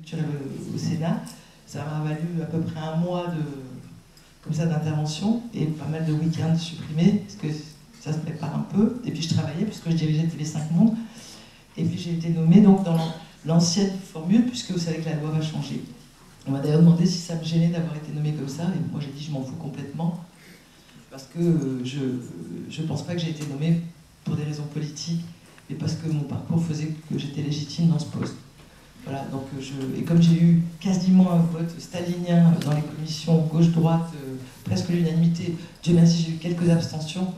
culturelle au Sénat. Ça m'a valu à peu près un mois comme ça d'intervention et pas mal de week-ends supprimés, parce que ça se prépare un peu. Et puis je travaillais, puisque je dirigeais TV5 Monde. Et puis j'ai été nommée donc, dans l'ancienne formule, puisque vous savez que la loi va changer. On m'a d'ailleurs demandé si ça me gênait d'avoir été nommée comme ça, et moi j'ai dit je m'en fous complètement, parce que je ne pense pas que j'ai été nommée pour des raisons politiques, mais parce que mon parcours faisait que j'étais légitime dans ce poste. Voilà, donc et comme j'ai eu quasiment un vote stalinien dans les commissions gauche-droite, presque l'unanimité, Dieu merci, j'ai eu quelques abstentions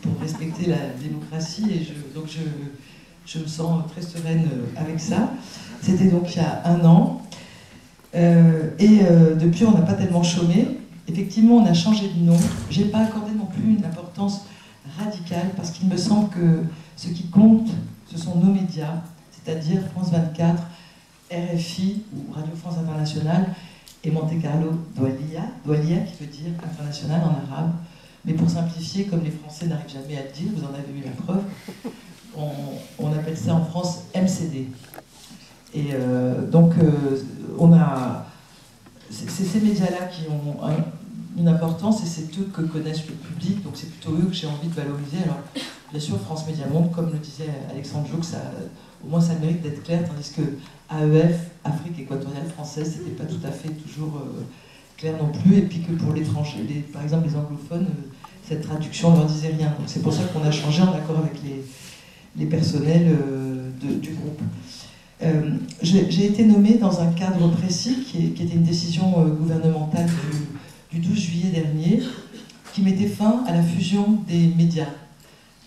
pour respecter la démocratie, et donc je me sens très sereine avec ça. C'était donc il y a un an, et depuis on n'a pas tellement chômé. Effectivement, on a changé de nom. Je n'ai pas accordé non plus une importance radicale, parce qu'il me semble que ce qui compte, ce sont nos médias, c'est-à-dire France 24, RFI ou Radio France Internationale et Monte Carlo Doualiya qui veut dire international en arabe. Mais pour simplifier, comme les Français n'arrivent jamais à le dire, vous en avez eu la preuve, on appelle ça en France MCD. Et donc, c'est ces médias-là qui ont une importance, et c'est eux que connaissent le public, donc c'est plutôt eux que j'ai envie de valoriser. Alors, bien sûr, France Média Monde, comme le disait Alexandre Joux, au moins ça mérite d'être clair, tandis que AEF, Afrique équatoriale française, c'était pas tout à fait toujours clair non plus, et puis que pour l'étranger, par exemple les anglophones, cette traduction ne leur disait rien. Donc c'est pour ça qu'on a changé en accord avec les personnels du groupe. J'ai été nommée dans un cadre précis qui était une décision gouvernementale du 12 juillet dernier, qui mettait fin à la fusion des médias,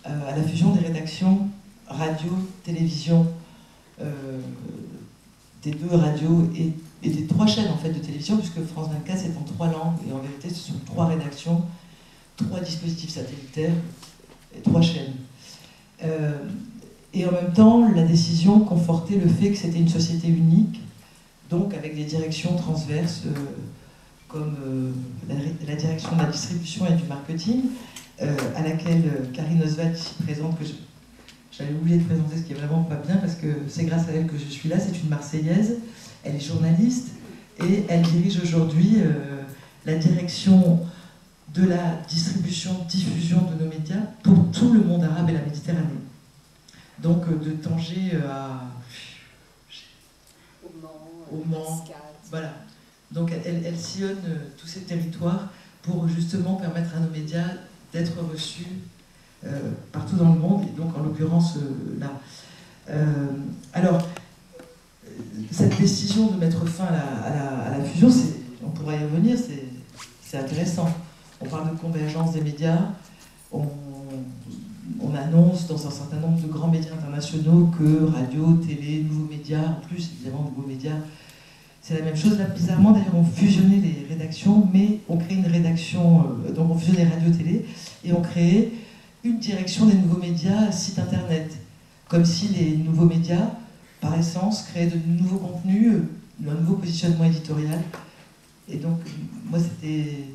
à la fusion des rédactions radio, télévision, des 2 radios et des 3 chaînes en fait, de télévision, puisque France 24 c'est en 3 langues, et en vérité ce sont 3 rédactions, 3 dispositifs satellitaires et 3 chaînes. Et en même temps, la décision confortait le fait que c'était une société unique, donc avec des directions transverses, comme la direction de la distribution et du marketing, à laquelle Karine Oswald, ici présente, que j'avais oublié de présenter, ce qui est vraiment pas bien, parce que c'est grâce à elle que je suis là. C'est une Marseillaise, elle est journaliste, et elle dirige aujourd'hui la direction de la distribution, diffusion de nos médias pour tout le monde arabe et la Méditerranée. Donc de Tanger à au Mans, voilà. Donc elle sillonne tous ces territoires pour justement permettre à nos médias d'être reçus partout dans le monde, et donc en l'occurrence là. Alors, cette décision de mettre fin à la fusion, on pourrait y revenir, c'est intéressant. On parle de convergence des médias, on annonce dans un certain nombre de grands médias internationaux que radio, télé, nouveaux médias, en plus évidemment nouveaux médias, c'est la même chose. Là, bizarrement, d'ailleurs, on fusionnait les rédactions, mais on crée une rédaction, donc on fusionnait radio-télé, et on créait une direction des nouveaux médias, site internet. Comme si les nouveaux médias, par essence, créaient de nouveaux contenus, un nouveau positionnement éditorial. Et donc, moi, c'était...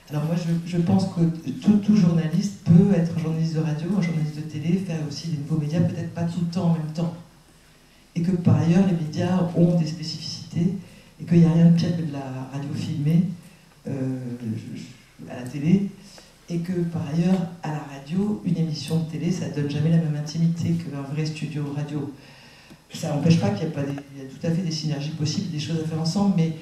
Alors moi, je pense que tout journaliste peut être un journaliste de radio, un journaliste de télé, faire aussi des nouveaux médias, peut-être pas tout le temps en même temps. Et que par ailleurs, les médias ont des spécificités, et qu'il n'y a rien de pire que de la radio filmée à la télé, et que par ailleurs, à la radio, une émission de télé, ça ne donne jamais la même intimité qu'un vrai studio radio. Ça n'empêche pas qu'il y a tout à fait des synergies possibles, des choses à faire ensemble, mais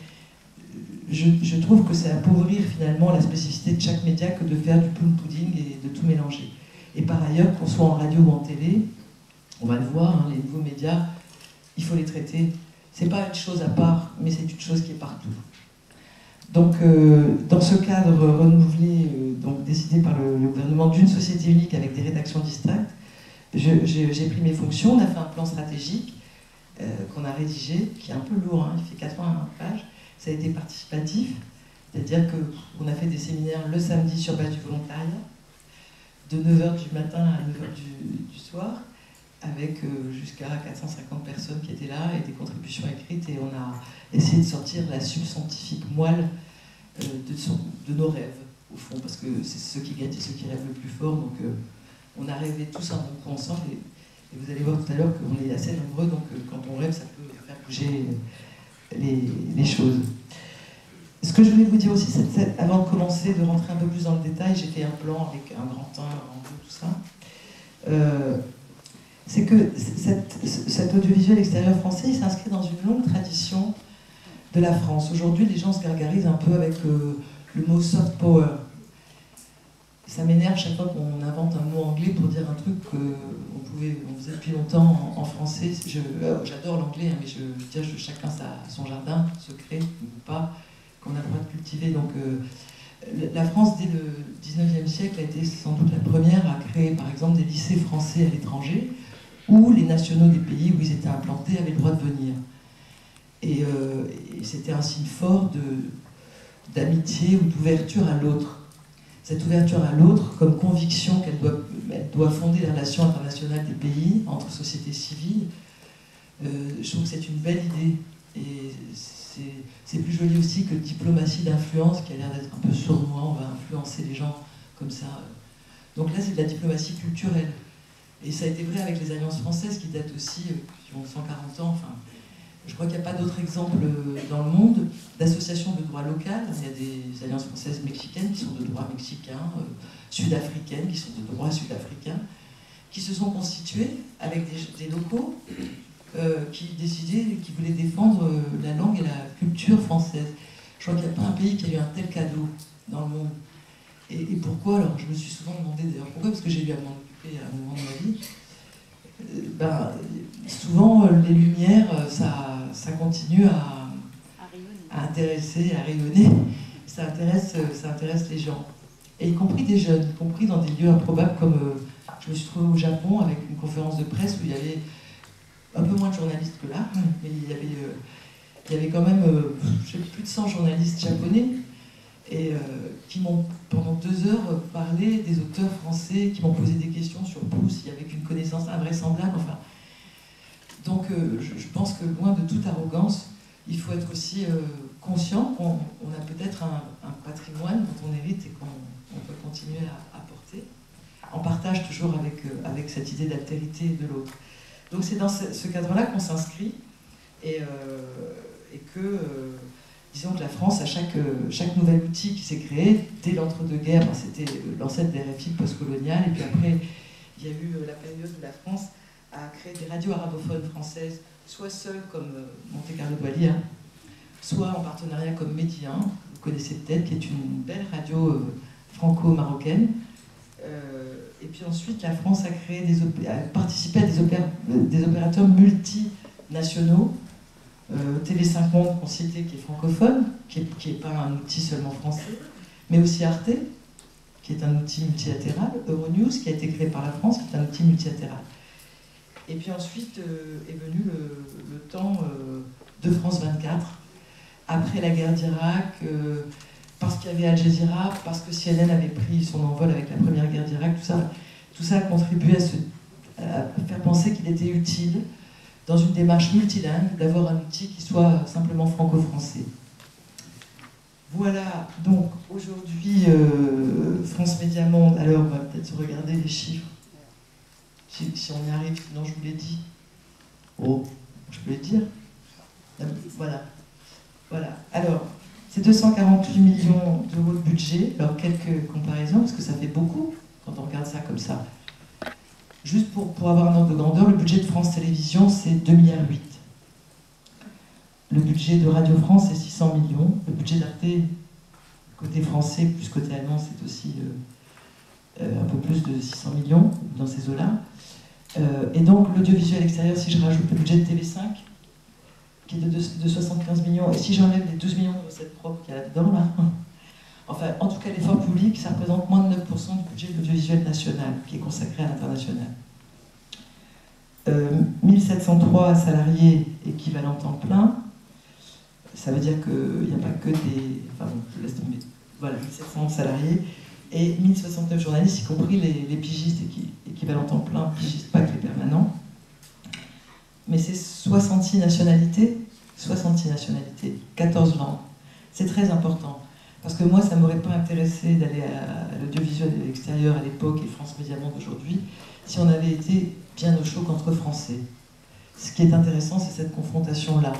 je trouve que c'est appauvrir finalement la spécificité de chaque média que de faire du plum pudding et de tout mélanger. Et par ailleurs, qu'on soit en radio ou en télé, on va le voir, hein, les nouveaux médias, il faut les traiter. C'est pas une chose à part, mais c'est une chose qui est partout. Donc, dans ce cadre renouvelé, donc décidé par le gouvernement d'une société unique avec des rédactions distinctes, j'ai pris mes fonctions. On a fait un plan stratégique qu'on a rédigé, qui est un peu lourd, hein, il fait 81 pages. Ça a été participatif, c'est-à-dire qu'on a fait des séminaires le samedi sur base du volontariat, de 9h du matin à 9h du soir, avec jusqu'à 450 personnes qui étaient là et des contributions écrites, et on a essayé de sortir la substantifique moelle de nos rêves, au fond, parce que c'est ceux qui gagnent et ceux qui rêvent le plus fort, donc on a rêvé tous un bon coup ensemble, et vous allez voir tout à l'heure qu'on est assez nombreux, donc quand on rêve, ça peut faire bouger les choses. Ce que je voulais vous dire aussi, c'est avant de commencer, de rentrer un peu plus dans le détail, j'ai fait un plan avec un grand 1, en bleu, tout ça. C'est que cet audiovisuel extérieur français s'inscrit dans une longue tradition de la France. Aujourd'hui, les gens se gargarisent un peu avec le mot soft power. Ça m'énerve chaque fois qu'on invente un mot anglais pour dire un truc qu'on faisait depuis longtemps en français. J'adore l'anglais, hein, mais je veux dire, chacun son jardin secret, ou pas, qu'on a le droit de cultiver. Donc, la France, dès le 19e siècle, a été sans doute la première à créer, par exemple, des lycées français à l'étranger, où les nationaux des pays où ils étaient implantés avaient le droit de venir. Et c'était un signe fort d'amitié ou d'ouverture à l'autre. Cette ouverture à l'autre, comme conviction qu'elle doit fonder les relations internationales des pays, entre sociétés civiles, je trouve que c'est une belle idée. Et c'est plus joli aussi que diplomatie d'influence, qui a l'air d'être un peu sournois, on va influencer les gens comme ça. Donc là, c'est de la diplomatie culturelle. Et ça a été vrai avec les alliances françaises, qui datent aussi, qui ont 140 ans. Enfin, je crois qu'il n'y a pas d'autres exemples dans le monde d'associations de droit local. Il y a des alliances françaises mexicaines qui sont de droit mexicain, sud-africaines qui sont de droit sud-africain, qui se sont constituées avec des locaux qui décidaient, qui voulaient défendre la langue et la culture française. Je crois qu'il n'y a pas un pays qui a eu un tel cadeau dans le monde. Et pourquoi? Alors, je me suis souvent demandé d'ailleurs pourquoi, parce que j'ai eu à m'en occuper à un moment de ma vie. Souvent, les Lumières, ça continue à intéresser, à rayonner. Ça intéresse les gens. Et y compris des jeunes, y compris dans des lieux improbables comme je me suis trouvée au Japon avec une conférence de presse où il y avait un peu moins de journalistes que là, mais il y avait quand même plus de 100 journalistes japonais et qui m'ont pendant 2 heures parlé des auteurs français, qui m'ont posé des questions sur Proust, avec une connaissance invraisemblable. Enfin, donc je pense que loin de toute arrogance, il faut être aussi conscient qu'on a peut-être un patrimoine dont on hérite et qu'on peut continuer à porter, en partage toujours avec cette idée d'altérité de l'autre. Donc c'est dans ce cadre-là qu'on s'inscrit et que, disons que la France, à chaque nouvel outil qui s'est créé, dès l'entre-deux-guerres, c'était l'ancêtre des RFI postcoloniales, et puis après, il y a eu la période où la France a créé des radios arabophones françaises, soit seules comme Monte Carlo Doualiya, soit en partenariat comme Médien, vous connaissez peut-être, qui est une belle radio franco-marocaine. Et puis ensuite, la France a participé à des opérateurs multinationaux. TV5 Monde, qu'on citait, qui est francophone, qui n'est pas un outil seulement français, mais aussi Arte, qui est un outil multilatéral, Euronews, qui a été créé par la France, qui est un outil multilatéral. Et puis ensuite est venu le temps de France 24, après la guerre d'Irak, parce qu'il y avait Al Jazeera, parce que CNN avait pris son envol avec la première guerre d'Irak, tout ça a contribué à faire penser qu'il était utile, dans une démarche multilingue, d'avoir un outil qui soit simplement franco-français. Voilà, donc aujourd'hui, France Média Monde, alors on va peut-être se regarder les chiffres, si on y arrive, sinon je vous l'ai dit. Oh, je peux le dire. Voilà. Alors, c'est 248 millions d'euros de budget. Alors, quelques comparaisons, parce que ça fait beaucoup quand on regarde ça comme ça. Juste pour avoir un ordre de grandeur, le budget de France Télévisions, c'est 2,8 milliards. Le budget de Radio France, c'est 600 millions. Le budget d'Arte, côté français plus côté allemand, c'est aussi un peu plus de 600 millions dans ces eaux-là. Et donc, l'audiovisuel extérieur, si je rajoute le budget de TV5, qui est de 75 millions, et si j'enlève les 12 millions de recettes propres qu'il y a là-dedans, là, enfin, en tout cas, l'effort public, ça représente moins de 9% du budget de l'audiovisuel national, qui est consacré à l'international. 1703 salariés équivalents temps plein, ça veut dire qu'il n'y a pas que des... Enfin bon, je laisse tomber. Voilà, 1700 salariés, et 1069 journalistes, y compris les pigistes équivalents temps plein, pigistes pas que les permanents. Mais c'est 66 nationalités, 14 langues. C'est très important. Parce que moi, ça ne m'aurait pas intéressé d'aller à l'audiovisuel de l'extérieur à l'époque et France Média Monde aujourd'hui si on avait été bien au chaud qu'entre Français. Ce qui est intéressant, c'est cette confrontation-là.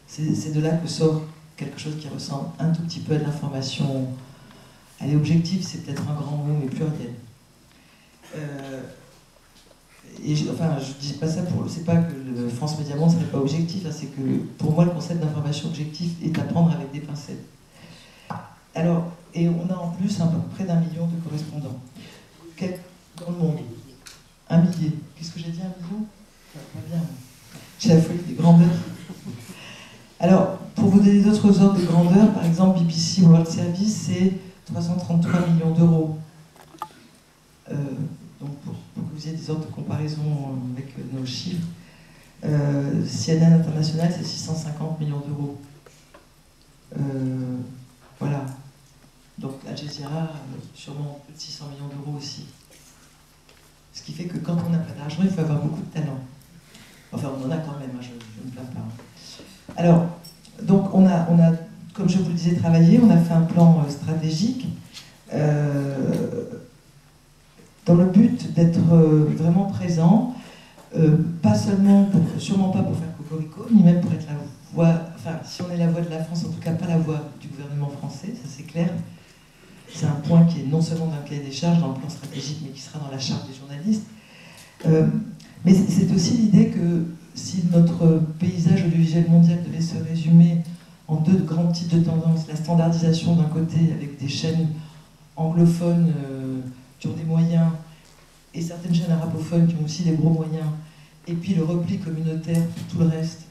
C'est de là que sort quelque chose qui ressemble un tout petit peu à de l'information. Elle est objective, c'est peut-être un grand mot, mais pluriel. Enfin, je dis pas ça pour. C'est pas que le France Média Monde serait pas objectif, hein, c'est que pour moi, le concept d'information objective est à prendre avec des pincettes. Alors, et on a en plus à peu près d'1 million de correspondants. Dans le monde. 1 millier. Qu'est-ce que j'ai dit, 1 million? Pas bien. J'ai la folie des grandeurs. Alors, pour vous donner d'autres ordres de grandeur, par exemple, BBC World Service, c'est 333 millions d'euros. Donc, pour que vous ayez des ordres de comparaison avec nos chiffres, CNN International, c'est 650 millions d'euros. Voilà. Donc, Al Jazeera, sûrement plus de 600 millions d'euros aussi. Ce qui fait que quand on n'a pas d'argent, il faut avoir beaucoup de talent. Enfin, on en a quand même, hein, je ne me plains pas. Alors, donc on a, comme je vous le disais, travaillé, on a fait un plan stratégique dans le but d'être vraiment présent, pas seulement, sûrement pas pour faire cocorico, ni même pour être la voix, enfin, si on est la voix de la France, en tout cas pas la voix du gouvernement français, ça c'est clair. C'est un point qui est non seulement dans le cahier des charges, dans le plan stratégique, mais qui sera dans la charte des journalistes. Mais c'est aussi l'idée que si notre paysage audiovisuel mondial devait se résumer en 2 grands types de tendances, la standardisation d'un côté avec des chaînes anglophones qui ont des moyens, et certaines chaînes arabophones qui ont aussi des gros moyens, et puis le repli communautaire pour tout le reste,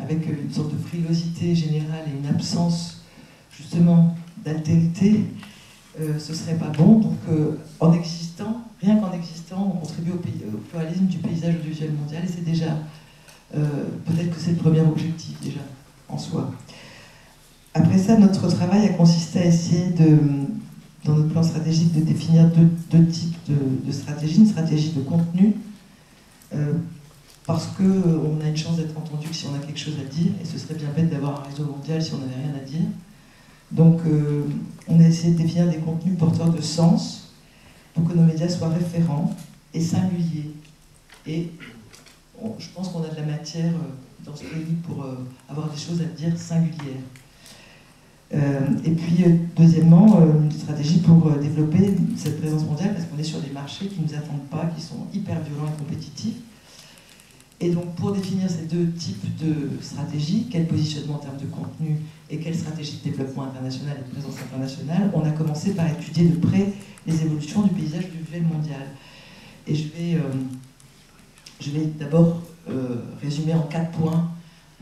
avec une sorte de frilosité générale et une absence justement d'altérité, ce serait pas bon. Donc en existant, rien qu'en existant, on contribue au pluralisme du paysage audiovisuel mondial, et c'est déjà, peut-être que c'est le premier objectif déjà, en soi. Après ça, notre travail a consisté à essayer dans notre plan stratégique, de définir deux types de stratégies. Une stratégie de contenu, parce qu'on a une chance d'être entendu que si on a quelque chose à dire, et ce serait bien bête d'avoir un réseau mondial si on n'avait rien à dire. Donc on a essayé de définir des contenus porteurs de sens pour que nos médias soient référents et singuliers. Et je pense qu'on a de la matière dans ce pays pour avoir des choses à dire singulières. Et puis, deuxièmement, une stratégie pour développer cette présence mondiale, parce qu'on est sur des marchés qui ne nous attendent pas, qui sont hyper violents et compétitifs. Et donc, pour définir ces 2 types de stratégies, quel positionnement en termes de contenu et quelle stratégie de développement international et de présence internationale, on a commencé par étudier de près les évolutions du paysage audiovisuel mondial. Et je vais d'abord résumer en 4 points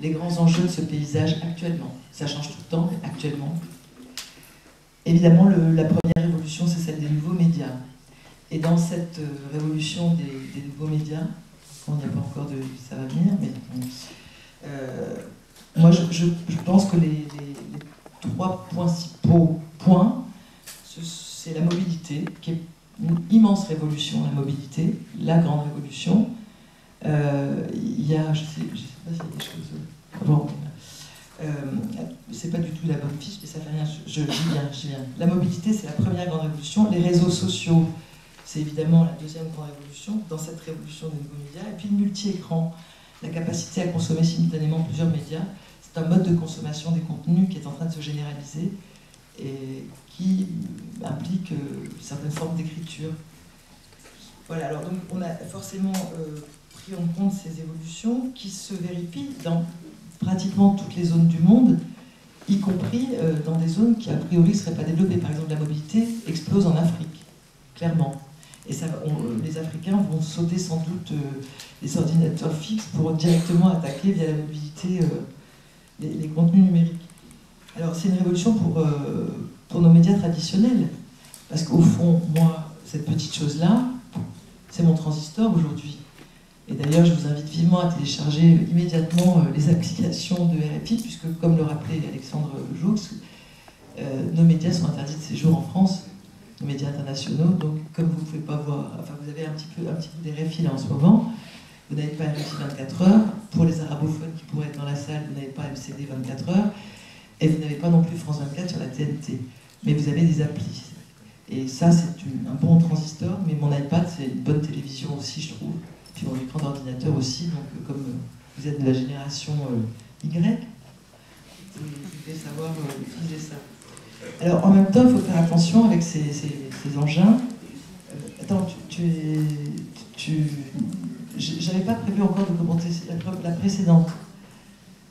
les grands enjeux de ce paysage actuellement. Ça change tout le temps, mais actuellement. Évidemment, la première révolution, c'est celle des nouveaux médias. Et dans cette révolution des nouveaux médias, il n'y a pas encore de... ça va venir, mais... moi, je pense que les 3 principaux points, c'est la mobilité, qui est une immense révolution, la mobilité, la grande révolution. Il y a, je sais pas s'il y a des choses... Bon, c'est pas du tout la bonne fiche, mais ça fait rien, je viens. La mobilité, c'est la première grande révolution. Les réseaux sociaux, c'est évidemment la deuxième grande révolution, dans cette révolution des nouveaux médias. Et puis le multi-écran, la capacité à consommer simultanément plusieurs médias, c'est un mode de consommation des contenus qui est en train de se généraliser et qui implique certaines formes d'écriture. Voilà, alors donc on a forcément pris en compte ces évolutions qui se vérifient dans pratiquement toutes les zones du monde, y compris dans des zones qui a priori ne seraient pas développées. Par exemple, la mobilité explose en Afrique, clairement. Et ça, les Africains vont sauter sans doute les ordinateurs fixes pour directement attaquer via la mobilité les contenus numériques. Alors c'est une révolution pour nos médias traditionnels, parce qu'au fond, moi, cette petite chose-là, c'est mon transistor aujourd'hui. Et d'ailleurs, je vous invite vivement à télécharger immédiatement les applications de RFI, puisque, comme le rappelait Alexandre Joux, nos médias sont interdits de séjour en France, nos médias internationaux. Donc, comme vous ne pouvez pas voir, enfin, vous avez un petit peu d'RFI là en ce moment, vous n'avez pas RFI 24 heures. Pour les arabophones qui pourraient être dans la salle, vous n'avez pas MCD 24 heures. Et vous n'avez pas non plus France 24 sur la TNT. Mais vous avez des applis. Et ça, c'est un bon transistor, mais mon iPad, c'est une bonne télévision aussi, je trouve. Puis mon écran d'ordinateur aussi, donc comme vous êtes de la génération Y. Vous devez savoir utiliser ça. Alors, en même temps, il faut faire attention avec ces engins. Attends, j'avais pas prévu encore de commenter la précédente.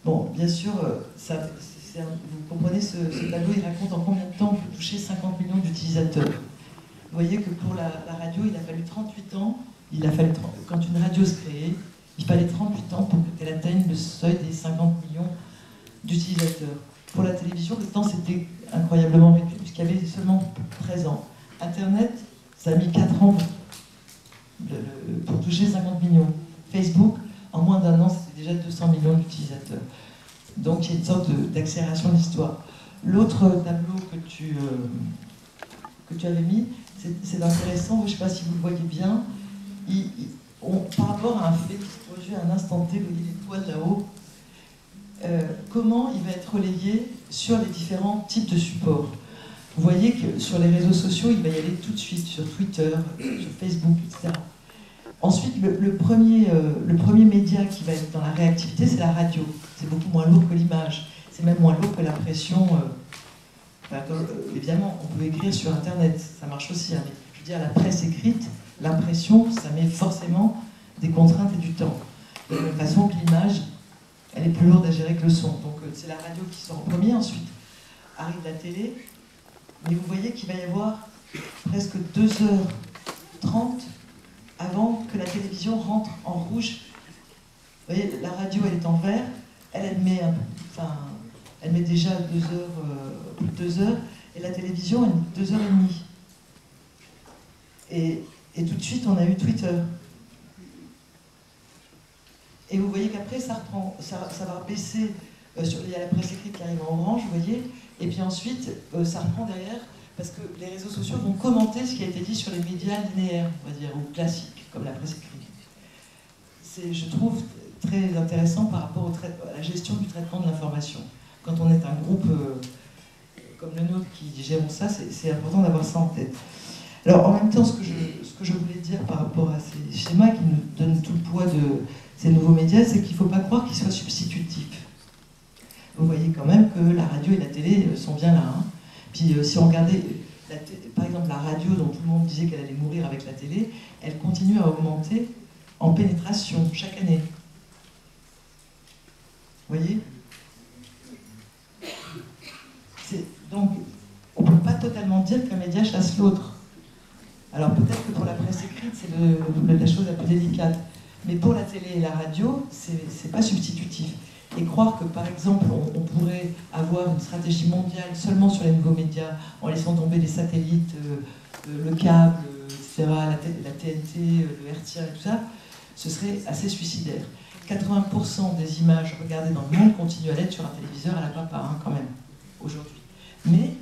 Bon, bien sûr, vous comprenez, ce tableau, il raconte en combien de temps on peut toucher 50 millions d'utilisateurs. Vous voyez que pour la radio, il a fallu 38 ans. Quand une radio se créait, il fallait 38 ans pour qu'elle atteigne le seuil des 50 millions d'utilisateurs. Pour la télévision, le temps c'était incroyablement réduit, puisqu'il y avait seulement 13 ans. Internet, ça a mis 4 ans pour toucher 50 millions. Facebook, en moins d'un an, c'était déjà 200 millions d'utilisateurs. Donc il y a une sorte d'accélération de l'histoire. L'autre tableau que tu avais mis, c'est intéressant, je ne sais pas si vous le voyez bien, par rapport à un fait qui se produit à un instant T, vous voyez l'étoile là-haut, comment il va être relayé sur les différents types de supports. Vous voyez que sur les réseaux sociaux, il va y aller tout de suite, sur Twitter, sur Facebook, etc. Ensuite, le premier média qui va être dans la réactivité, c'est la radio. C'est beaucoup moins lourd que l'image. C'est même moins lourd que l'impression. Évidemment, on peut écrire sur Internet, ça marche aussi. Hein, mais je veux dire, la presse écrite, l'impression, ça met forcément des contraintes et du temps. De la même façon que l'image, elle est plus lourde à gérer que le son. Donc c'est la radio qui sort en premier, ensuite arrive la télé. Mais vous voyez qu'il va y avoir presque 2h30 avant que la télévision rentre en rouge. Vous voyez, la radio, elle est en vert, elle met déjà 2 heures, plus de 2 heures, et la télévision, elle met 2h30. Et tout de suite, on a eu Twitter. Et vous voyez qu'après, ça reprend, ça va baisser. Il y a la presse écrite qui arrive en orange, vous voyez, et puis ensuite, ça reprend derrière, parce que les réseaux sociaux vont commenter ce qui a été dit sur les médias linéaires, on va dire, ou classiques, comme la presse écrite. C'est, je trouve, très intéressant par rapport à la gestion du traitement de l'information. Quand on est un groupe comme le nôtre qui gère ça, c'est important d'avoir ça en tête. Alors, en même temps, ce que je voulais dire par rapport à ces schémas qui nous donnent tout le poids de ces nouveaux médias, c'est qu'il ne faut pas croire qu'ils soient substitutifs. Vous voyez quand même que la radio et la télé sont bien là. Hein. Puis si on regardait, par exemple, la radio dont tout le monde disait qu'elle allait mourir avec la télé, elle continue à augmenter en pénétration chaque année. Vous voyez? Donc, on ne peut pas totalement dire qu'un média chasse l'autre. Alors peut-être que pour la presse écrite, c'est la chose la plus délicate. Mais pour la télé et la radio, c'est pas substitutif. Et croire que, par exemple, on pourrait avoir une stratégie mondiale seulement sur les nouveaux médias, en laissant tomber les satellites, le câble, etc., la TNT, le hertzien et tout ça, ce serait assez suicidaire. 80% des images regardées dans le monde continuent à l'être sur un téléviseur à la papa, hein, quand même, aujourd'hui. Mais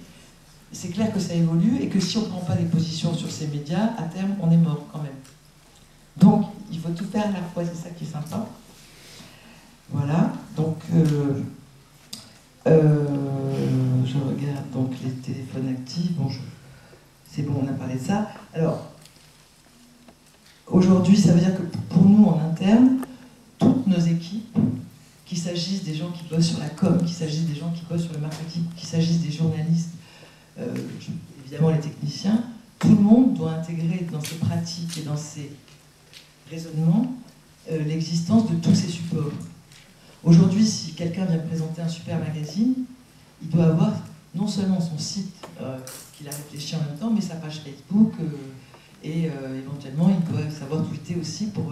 c'est clair que ça évolue et que si on ne prend pas des positions sur ces médias, à terme, on est mort quand même. Donc, il faut tout faire à la fois, c'est ça qui est sympa. Voilà, donc je regarde donc les téléphones actifs, bon, c'est bon, on a parlé de ça. Alors, aujourd'hui, ça veut dire que pour nous, en interne, toutes nos équipes, qu'il s'agisse des gens qui bossent sur la com, qu'il s'agisse des gens qui bossent sur le marketing, qu'il s'agisse des journalistes, évidemment les techniciens, tout le monde doit intégrer dans ses pratiques et dans ses raisonnements l'existence de tous ces supports. Aujourd'hui, si quelqu'un vient présenter un super magazine, il doit avoir non seulement son site qu'il a réfléchi en même temps, mais sa page Facebook et éventuellement il doit savoir tweeter aussi pour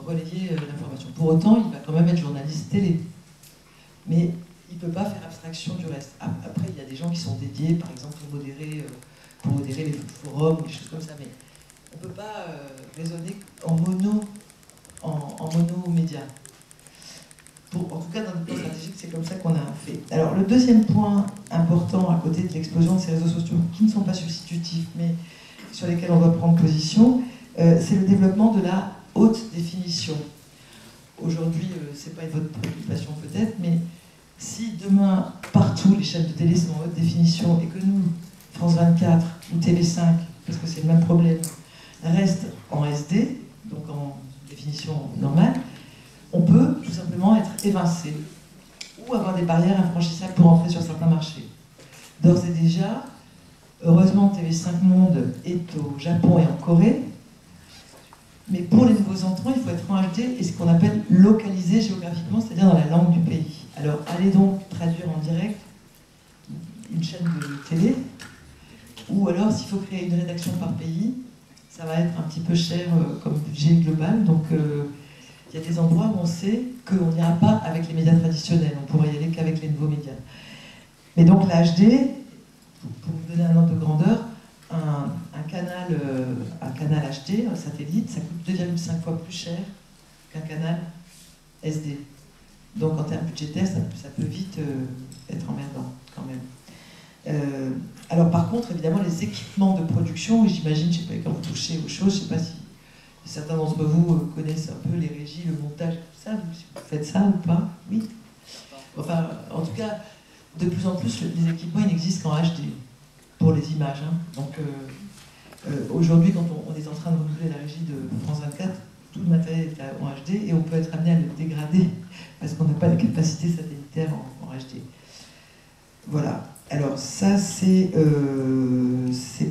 relayer l'information. Pour autant, il va quand même être journaliste télé. Mais il ne peut pas faire abstraction du reste. Après, il y a des gens qui sont dédiés, par exemple, pour modérer les forums, des choses comme ça, mais on ne peut pas raisonner en mono-média. En tout cas, dans notre plan stratégique, c'est comme ça qu'on a fait. Alors, le deuxième point important, à côté de l'explosion de ces réseaux sociaux, qui ne sont pas substitutifs, mais sur lesquels on doit prendre position, c'est le développement de la haute définition. Aujourd'hui, ce n'est pas votre préoccupation peut-être, mais si demain, partout, les chaînes de télé sont en haute définition et que nous, France 24 ou TV5, parce que c'est le même problème, restent en SD, donc en définition normale, on peut tout simplement être évincé ou avoir des barrières infranchissables pour entrer sur certains marchés. D'ores et déjà, heureusement, TV5 Monde est au Japon et en Corée, mais pour les nouveaux entrants, il faut être en HD et ce qu'on appelle localisé géographiquement, c'est-à-dire dans la langue du pays. Alors, allez donc traduire en direct une chaîne de télé, ou alors, s'il faut créer une rédaction par pays, ça va être un petit peu cher comme budget global, donc il y a des endroits où on sait qu'on n'ira pas avec les médias traditionnels, on pourrait y aller qu'avec les nouveaux médias. Mais donc la HD, pour vous donner un ordre de grandeur, un canal HD, un satellite, ça coûte 2,5 fois plus cher qu'un canal SD. Donc en termes budgétaires, ça peut vite être emmerdant quand même. Alors par contre, évidemment, les équipements de production, j'imagine, je ne sais pas, quand vous touchez aux choses, je ne sais pas si certains d'entre vous connaissent un peu les régies, le montage, tout ça, si vous faites ça ou pas, oui. Enfin, en tout cas, de plus en plus, les équipements, ils n'existent qu'en HD, pour les images. Hein. Donc aujourd'hui, quand on est en train de renouveler la régie de France 24, tout le matériel est en HD et on peut être amené à le dégrader parce qu'on n'a pas la capacité satellitaire en HD. Voilà. Alors ça, c'est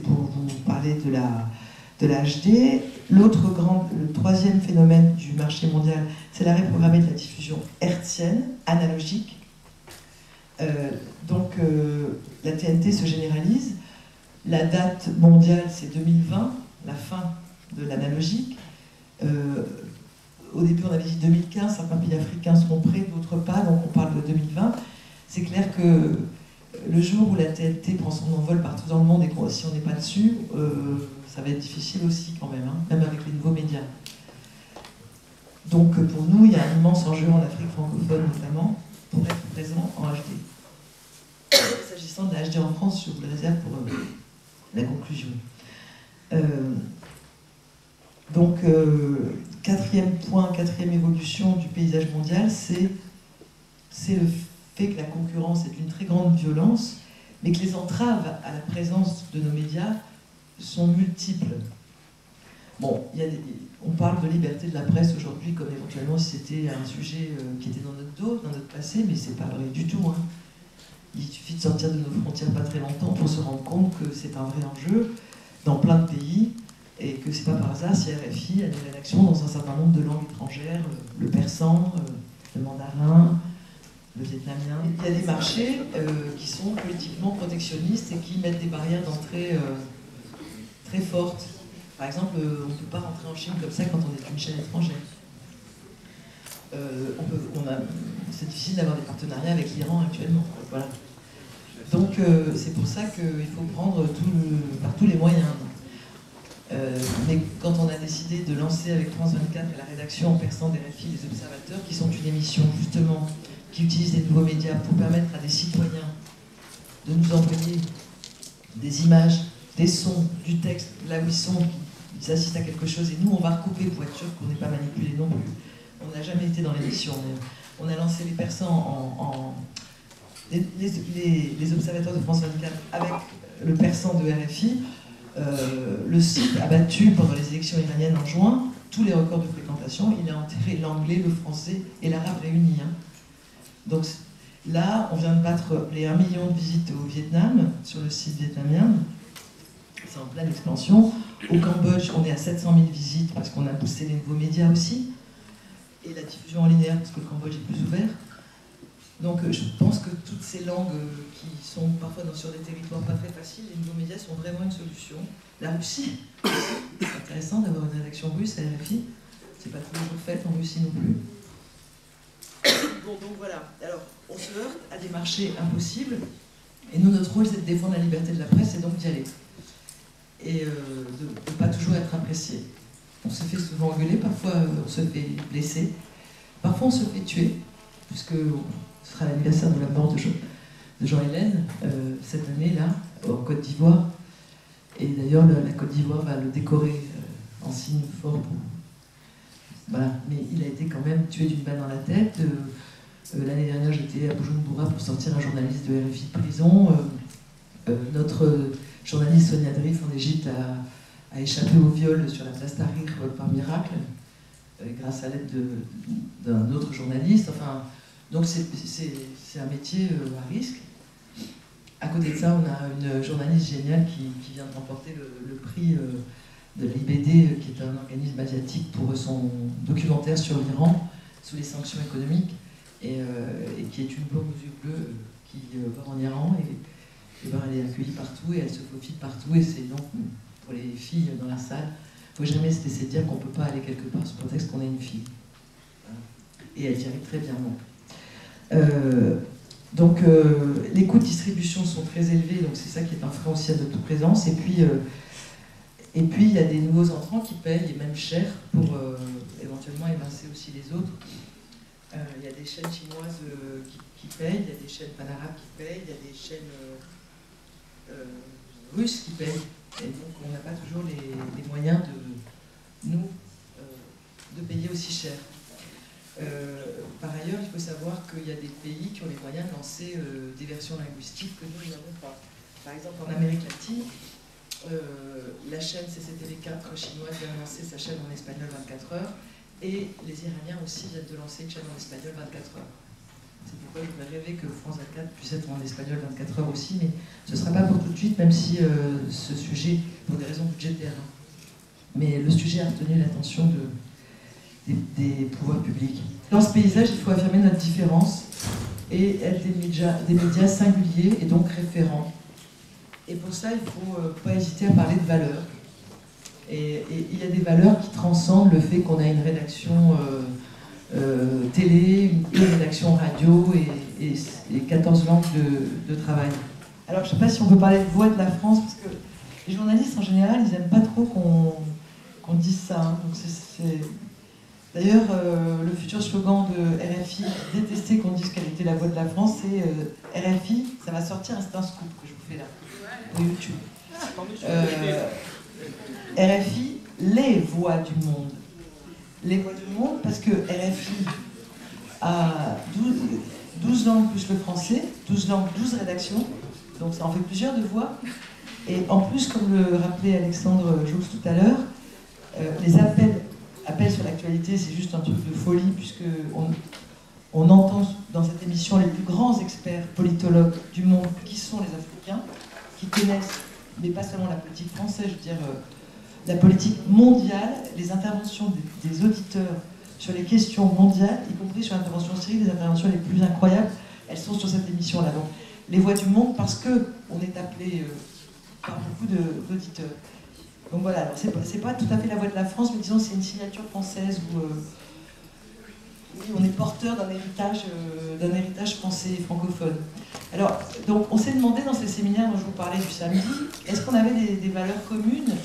pour vous parler de la HD. Le troisième phénomène du marché mondial, c'est l'arrêt programmé de la diffusion hertzienne, analogique. Donc la TNT se généralise. La date mondiale, c'est 2020, la fin de l'analogique. Au début, on avait dit 2015, certains pays africains seront prêts, d'autres pas, donc on parle de 2020. C'est clair que le jour où la TNT prend son envol partout dans le monde et que si on n'est pas dessus, ça va être difficile aussi quand même, hein, même avec les nouveaux médias. Donc pour nous, il y a un immense enjeu en Afrique francophone notamment, pour être présent en HD. S'agissant de la HD en France, je vous le réserve pour la conclusion. Donc, quatrième point, quatrième évolution du paysage mondial, c'est le fait que la concurrence est d'une très grande violence, mais que les entraves à la présence de nos médias sont multiples. Bon, on parle de liberté de la presse aujourd'hui comme éventuellement si c'était un sujet qui était dans notre dos, dans notre passé, mais c'est pas vrai du tout. Hein. Il suffit de sortir de nos frontières pas très longtemps pour se rendre compte que c'est un vrai enjeu dans plein de pays et que c'est pas par hasard si RFI a des rédactions dans un certain nombre de langues étrangères, le persan, le mandarin, le vietnamien. Il y a des marchés qui sont politiquement protectionnistes et qui mettent des barrières d'entrée très fortes. Par exemple, on ne peut pas rentrer en Chine comme ça quand on est une chaîne étrangère. C'est difficile d'avoir des partenariats avec l'Iran actuellement. Voilà. Donc c'est pour ça qu'il faut prendre par tous les moyens. Mais quand on a décidé de lancer avec France 24 et la rédaction en persan des RFI, les observateurs, qui sont une émission justement qui utilise les nouveaux médias pour permettre à des citoyens de nous envoyer des images, des sons, du texte, là où ils sont, ils assistent à quelque chose, et nous on va recouper pour être sûr qu'on n'est pas manipulé non plus. On n'a jamais été dans l'émission, on a lancé les persans les observateurs de France 24 avec le persan de RFI. Le site a battu pendant les élections iraniennes en juin tous les records de fréquentation. Il a enterré l'anglais, le français et l'arabe réunis. Hein. Donc là, on vient de battre les 1 million de visites au Vietnam sur le site vietnamien. C'est en pleine expansion. Au Cambodge, on est à 700 000 visites parce qu'on a boosté les nouveaux médias aussi. Et la diffusion en linéaire parce que le Cambodge est plus ouvert. Donc je pense que toutes ces langues qui sont parfois sur des territoires pas très faciles, les nouveaux médias sont vraiment une solution. La Russie, c'est intéressant d'avoir une rédaction russe à RFI. C'est pas tous les jours fait en Russie non plus. Bon, donc voilà. Alors, on se heurte à des marchés impossibles. Et nous, notre rôle, c'est de défendre la liberté de la presse et donc d'y aller. Et de ne pas toujours être apprécié. On se fait souvent engueuler, parfois on se fait blesser, parfois on se fait tuer, puisque ce sera l'anniversaire de la mort de Jean-Hélène cette année-là, en Côte d'Ivoire. Et d'ailleurs, la Côte d'Ivoire va le décorer en signe fort. Voilà. Mais il a été quand même tué d'une balle dans la tête. L'année dernière, j'étais à Bujumbura pour sortir un journaliste de RFI de prison. Notre journaliste Sonia Drif en Égypte a échappé au viol sur la place Tahrir par miracle. grâce à l'aide d'un autre journaliste. Enfin, donc c'est un métier à risque. À côté de ça, on a une journaliste géniale qui vient de remporter le prix de l'IBD, qui est un organisme asiatique, pour son documentaire sur l'Iran, sous les sanctions économiques, et qui est une blonde aux yeux bleus qui va en Iran, et ben, elle est accueillie partout, et elle se faufile partout, et c'est donc, pour les filles dans la salle, il ne faut jamais se laisser dire qu'on ne peut pas aller quelque part sous prétexte qu'on est une fille. Voilà. Et elle y arrive très bien. Donc les coûts de distribution sont très élevés, donc c'est ça qui est un frein aussi à notre présence. Et puis il y a des nouveaux entrants qui payent, et même cher, pour éventuellement évincer aussi les autres. Il y a des chaînes chinoises qui payent, il y a des chaînes panarabes qui payent, il y a des chaînes russes qui payent. Et donc on n'a pas toujours les moyens de payer aussi cher. Par ailleurs, il faut savoir qu'il y a des pays qui ont les moyens de lancer des versions linguistiques que nous n'avons pas. Par exemple, en Amérique latine, la chaîne CCTV4 chinoise vient de lancer sa chaîne en espagnol 24 heures, et les Iraniens aussi viennent de lancer une chaîne en espagnol 24 heures. C'est pourquoi je voudrais rêver que France 24 puisse être en espagnol 24 heures aussi, mais ce ne sera pas pour tout de suite, même si ce sujet, pour des raisons budgétaires, hein. Mais le sujet a retenu l'attention des pouvoirs publics. Dans ce paysage, il faut affirmer notre différence et être des médias singuliers et donc référents. Et pour ça, il ne faut pas hésiter à parler de valeurs. Et il y a des valeurs qui transcendent le fait qu'on a une rédaction télé, une rédaction radio et 14 langues de travail. Alors, je ne sais pas si on peut parler de voix de la France, parce que les journalistes, en général, ils n'aiment pas trop qu'on dise ça. Hein. Donc D'ailleurs, le futur slogan de RFI, détester qu'on dise qu'elle était la voix de la France, c'est RFI, ça va sortir, c'est un scoop que je vous fais là, pour YouTube. RFI, les voix du monde. Les voix du monde, parce que RFI a 12 langues plus le français, 12 langues, 12 rédactions, donc ça en fait plusieurs de voix. Et en plus, comme le rappelait Alexandre Joux tout à l'heure, les appels sur l'actualité, c'est juste un truc de folie, puisqu'on entend dans cette émission les plus grands experts politologues du monde, qui sont les Africains, qui connaissent, mais pas seulement la politique française, je veux dire la politique mondiale, les interventions des auditeurs sur les questions mondiales, y compris sur l'intervention syrienne, les interventions les plus incroyables, elles sont sur cette émission-là. Donc, les voix du monde, parce qu'on est appelé par beaucoup d'auditeurs. Donc voilà, c'est pas tout à fait la voix de la France, mais disons c'est une signature française où oui, on est porteur d'un héritage français et francophone. Alors, donc on s'est demandé dans ces séminaires dont je vous parlais du samedi, est-ce qu'on avait des valeurs communes,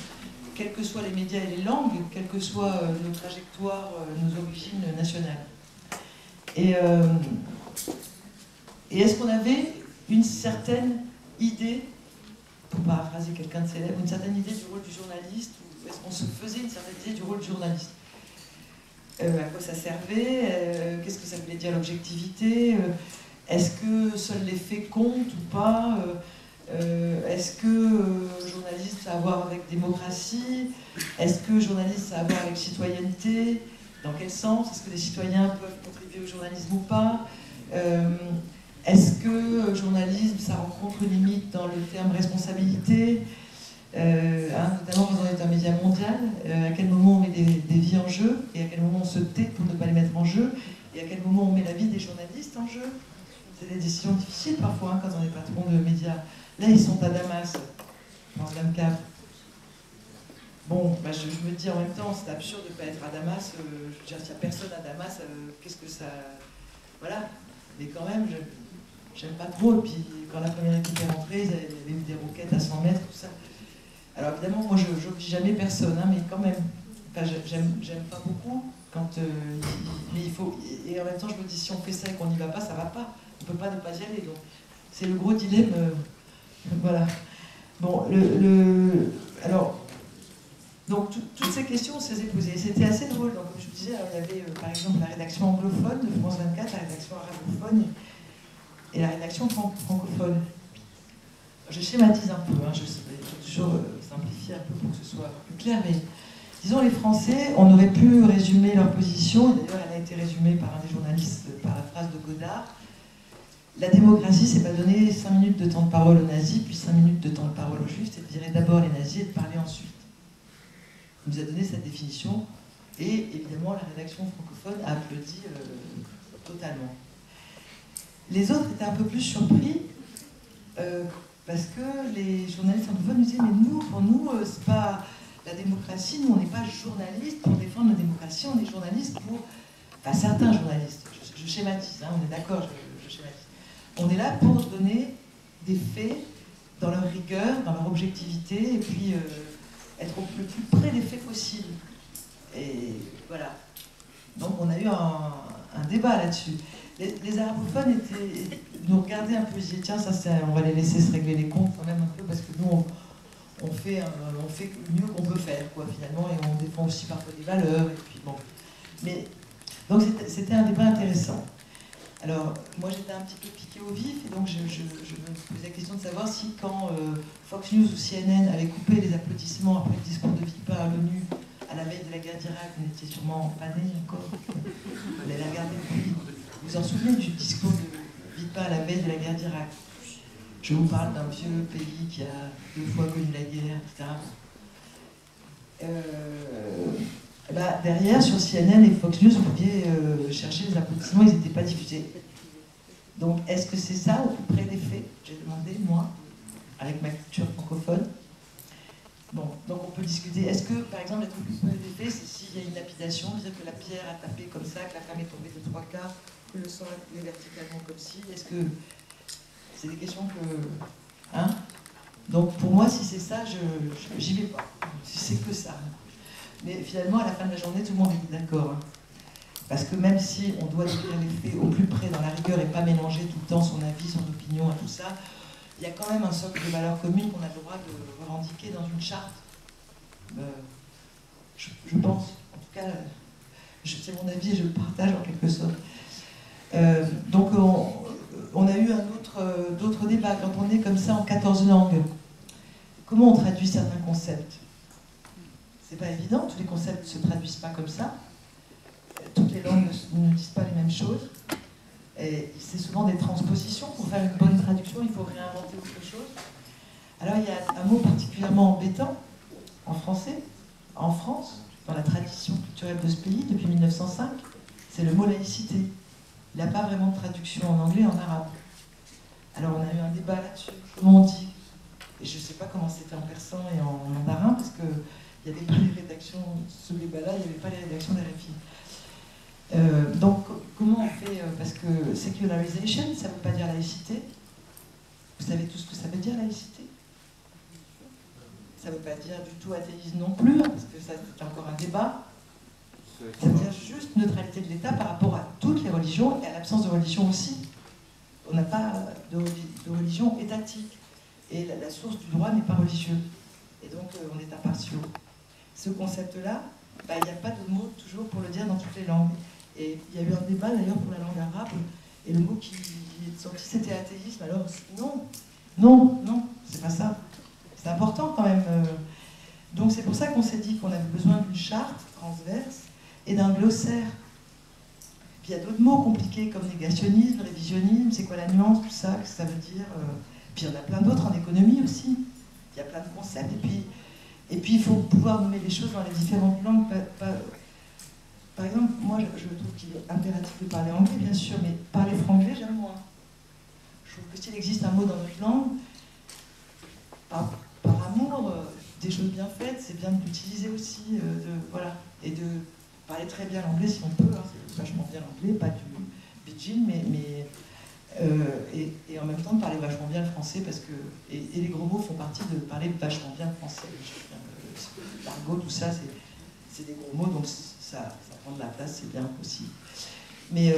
quels que soient les médias et les langues, quelles que soient nos trajectoires, nos origines nationales. Et est-ce qu'on avait une certaine idée, pour paraphraser quelqu'un de célèbre, une certaine idée du rôle du journaliste, ou est-ce qu'on se faisait une certaine idée du rôle du journaliste? À quoi ça servait? Qu'est-ce que ça voulait dire l'objectivité? Est-ce que seuls les faits comptent ou pas? Est-ce que journaliste ça a à voir avec démocratie? Est-ce que journaliste ça a à voir avec citoyenneté? Dans quel sens? Est-ce que les citoyens peuvent contribuer au journalisme ou pas? Est-ce que journalisme, ça rencontre une limite dans le terme responsabilité, notamment quand on est un média mondial, à quel moment on met des vies en jeu, et à quel moment on se tait pour ne pas les mettre en jeu, et à quel moment on met la vie des journalistes en jeu. C'est des décisions difficiles parfois quand on est patron de médias. Là, ils sont à Damas, France 24. Bon, bah, je me dis en même temps, c'est absurde de ne pas être à Damas. Je veux dire, s'il n'y a personne à Damas, qu'est-ce que ça... Voilà. Mais quand même, j'aime pas trop. Et puis, quand la première équipe est rentrée, il y avait eu des roquettes à 100 mètres, tout ça. Alors évidemment, moi, je n'oblige jamais personne, hein, mais quand même, enfin, j'aime pas beaucoup quand... mais il faut... Et en même temps, je me dis, si on fait ça et qu'on n'y va pas, ça va pas. On peut pas ne pas y aller. Donc, c'est le gros dilemme. Voilà. Bon, alors... Donc, toutes ces questions, on se les a posées. C'était assez drôle. Donc, comme je vous disais, alors, il y avait par exemple la rédaction anglophone de France 24, la rédaction arabophone et la rédaction francophone. Je schématise un peu, hein, je vais toujours simplifier un peu pour que ce soit plus clair, mais disons, les Français, on aurait pu résumer leur position, et d'ailleurs elle a été résumée par un des journalistes par la phrase de Godard. La démocratie, c'est pas donner 5 minutes de temps de parole aux nazis, puis 5 minutes de temps de parole aux juifs, c'est de virer d'abord les nazis et de parler ensuite. Il nous a donné cette définition, et évidemment la rédaction francophone a applaudi totalement. Les autres étaient un peu plus surpris, parce que les journalistes francophones nous disaient, mais nous, pour nous, c'est pas la démocratie, nous on n'est pas journalistes pour défendre la démocratie, on est journalistes pour... Enfin, certains journalistes, je schématise, hein, on est d'accord, je schématise. On est là pour donner des faits dans leur rigueur, dans leur objectivité, et puis être le plus près des faits possible. Et voilà. Donc on a eu un débat là-dessus. Les arabophones nous regardaient un peu, ils disaient tiens, ça, on va les laisser se régler les comptes quand même un peu, parce que nous, on fait le mieux qu'on peut faire, quoi, finalement, et on défend aussi parfois des valeurs, et puis bon. Mais, donc c'était un débat intéressant. Alors, moi j'étais un petit peu piquée au vif, et donc je me posais la question de savoir si quand Fox News ou CNN avaient coupé les applaudissements après le discours de Villepin à l'ONU à la veille de la guerre d'Irak, vous n'étiez sûrement pas nés encore, vous allez la regarder depuis. Vous vous en souvenez du discours de Villepin à la veille de la guerre d'Irak? Je vous parle d'un vieux pays qui a 2 fois connu la guerre, etc. Derrière, sur CNN et Fox News, vous pouviez chercher les applaudissements, ils n'étaient pas diffusés. Donc, est-ce que c'est ça, au plus près des faits? J'ai demandé, moi, avec ma culture francophone. Bon, donc on peut discuter. Est-ce que, par exemple, être au plus près des faits, c'est s'il y a une lapidation, dire que la pierre a tapé comme ça, que la femme est tombée de 3/4, que le sang a coulé verticalement comme ci? Est-ce que c'est des questions que... Hein? Donc, pour moi, si c'est ça, j'y vais pas. Si c'est que ça. Mais finalement, à la fin de la journée, tout le monde est d'accord. Hein. Parce que même si on doit décrire les faits au plus près dans la rigueur et pas mélanger tout le temps son avis, son opinion et tout ça, il y a quand même un socle de valeurs communes qu'on a le droit de revendiquer dans une charte. Je pense. En tout cas, c'est mon avis et je le partage en quelque sorte. Donc, on a eu d'autres débats. Quand on est comme ça en 14 langues, comment on traduit certains concepts? C'est pas évident, tous les concepts ne se traduisent pas comme ça. Toutes les langues ne disent pas les mêmes choses. Et c'est souvent des transpositions. Pour faire une bonne traduction, il faut réinventer autre chose. Alors il y a un mot particulièrement embêtant en français, en France, dans la tradition culturelle de ce pays, depuis 1905, c'est le mot laïcité. Il n'y a pas vraiment de traduction en anglais et en arabe. Alors on a eu un débat là-dessus. Comment on dit? Et je ne sais pas comment c'était en persan et en mandarin, parce que il n'y avait pas les rédactions, ce débat-là, il n'y avait pas les rédactions d'RFI. Donc, comment on fait? Parce que secularization, ça ne veut pas dire laïcité. Vous savez tout ce que ça veut dire, laïcité? Ça ne veut pas dire du tout athéisme non plus, hein, parce que ça, c'est encore un débat. Ça veut dire juste neutralité de l'État par rapport à toutes les religions et à l'absence de religion aussi. On n'a pas de religion étatique. Et la source du droit n'est pas religieux. Et donc, on est impartiaux. Ce concept-là, il n'y a pas de mot toujours pour le dire dans toutes les langues. Et il y a eu un débat d'ailleurs pour la langue arabe, et le mot qui est sorti, c'était athéisme. Alors, non, c'est pas ça. C'est important quand même. Donc c'est pour ça qu'on s'est dit qu'on avait besoin d'une charte transverse et d'un glossaire. Puis il y a d'autres mots compliqués comme négationnisme, révisionnisme, c'est quoi la nuance, tout ça, que ça veut dire. Puis il y en a plein d'autres en économie aussi. Il y a plein de concepts. Et puis il faut pouvoir nommer les choses dans les différentes langues. Par exemple, moi je trouve qu'il est impératif de parler anglais, bien sûr, mais parler franglais, j'aime moins. Je trouve que s'il existe un mot dans notre langue, par amour, des choses bien faites, c'est bien de l'utiliser aussi, voilà, et de parler très bien l'anglais si on peut, hein, c'est vachement bien l'anglais, pas du pidgin, et en même temps de parler vachement bien le français, parce que, et les gros mots font partie de parler vachement bien le français. L'argot, tout ça, c'est des gros mots, donc ça prend de la place, c'est bien aussi. Mais,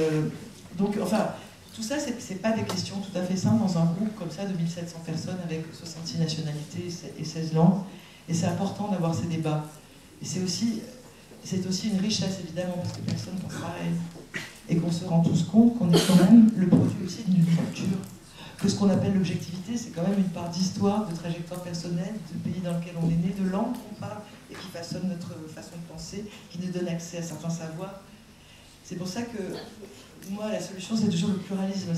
donc, enfin, tout ça, c'est pas des questions tout à fait simples dans un groupe comme ça de 1700 personnes avec 66 nationalités et 16 langues. Et c'est important d'avoir ces débats. Et c'est aussi une richesse, évidemment, parce que personne ne pense pareil. Et qu'on se rend tous compte qu'on est quand même le produit aussi d'une culture. que ce qu'on appelle l'objectivité, c'est quand même une part d'histoire, de trajectoire personnelle, du pays dans lequel on est né, de langue qu'on parle, et qui façonne notre façon de penser, qui nous donne accès à certains savoirs. C'est pour ça que, moi, la solution, c'est toujours le pluralisme.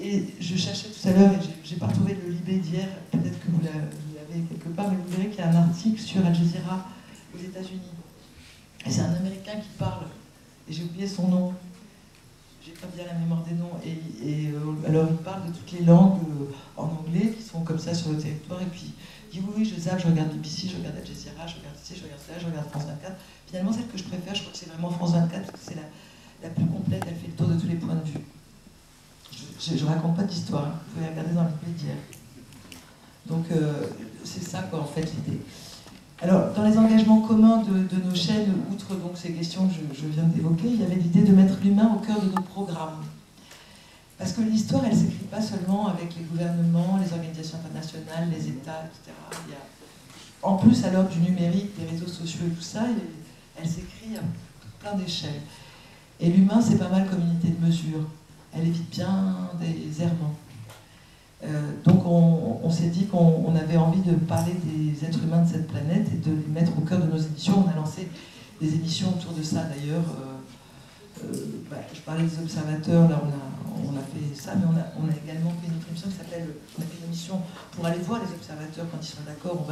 Et je cherchais tout à l'heure, et j'ai pas retrouvé le Libé d'hier, peut-être que vous l'avez quelque part, mais vous verrez qu'il y a un article sur Al Jazeera aux États-Unis. Et c'est un Américain qui parle, et j'ai oublié son nom. J'ai pas bien la mémoire des noms. Alors il parle de toutes les langues en anglais qui sont comme ça sur le territoire. Et puis il dit oui, je zappe, je regarde BBC, je regarde Al Jazeera, je regarde ici, je regarde ça, je regarde France 24. Finalement, celle que je préfère, je crois que c'est vraiment France 24 parce que c'est la plus complète. Elle fait le tour de tous les points de vue. Je raconte pas d'histoire. Hein. Vous pouvez regarder dans les médias. Donc c'est ça quoi en fait l'idée. Alors, dans les engagements communs de nos chaînes, outre donc ces questions que je viens d'évoquer, il y avait l'idée de mettre l'humain au cœur de nos programmes. Parce que l'histoire, elle ne s'écrit pas seulement avec les gouvernements, les organisations internationales, les États, etc. En plus, à l'heure du numérique, des réseaux sociaux et tout ça, elle s'écrit à plein d'échelles. Et l'humain, c'est pas mal comme unité de mesure. Elle évite bien des errements. Donc on s'est dit qu'on avait envie de parler des êtres humains de cette planète et de les mettre au cœur de nos émissions. On a lancé des émissions autour de ça d'ailleurs. Je parlais des observateurs, là on a fait ça, mais on a également fait une autre émission qui s'appelle, on a fait une émission pour aller voir les observateurs quand ils sont d'accord.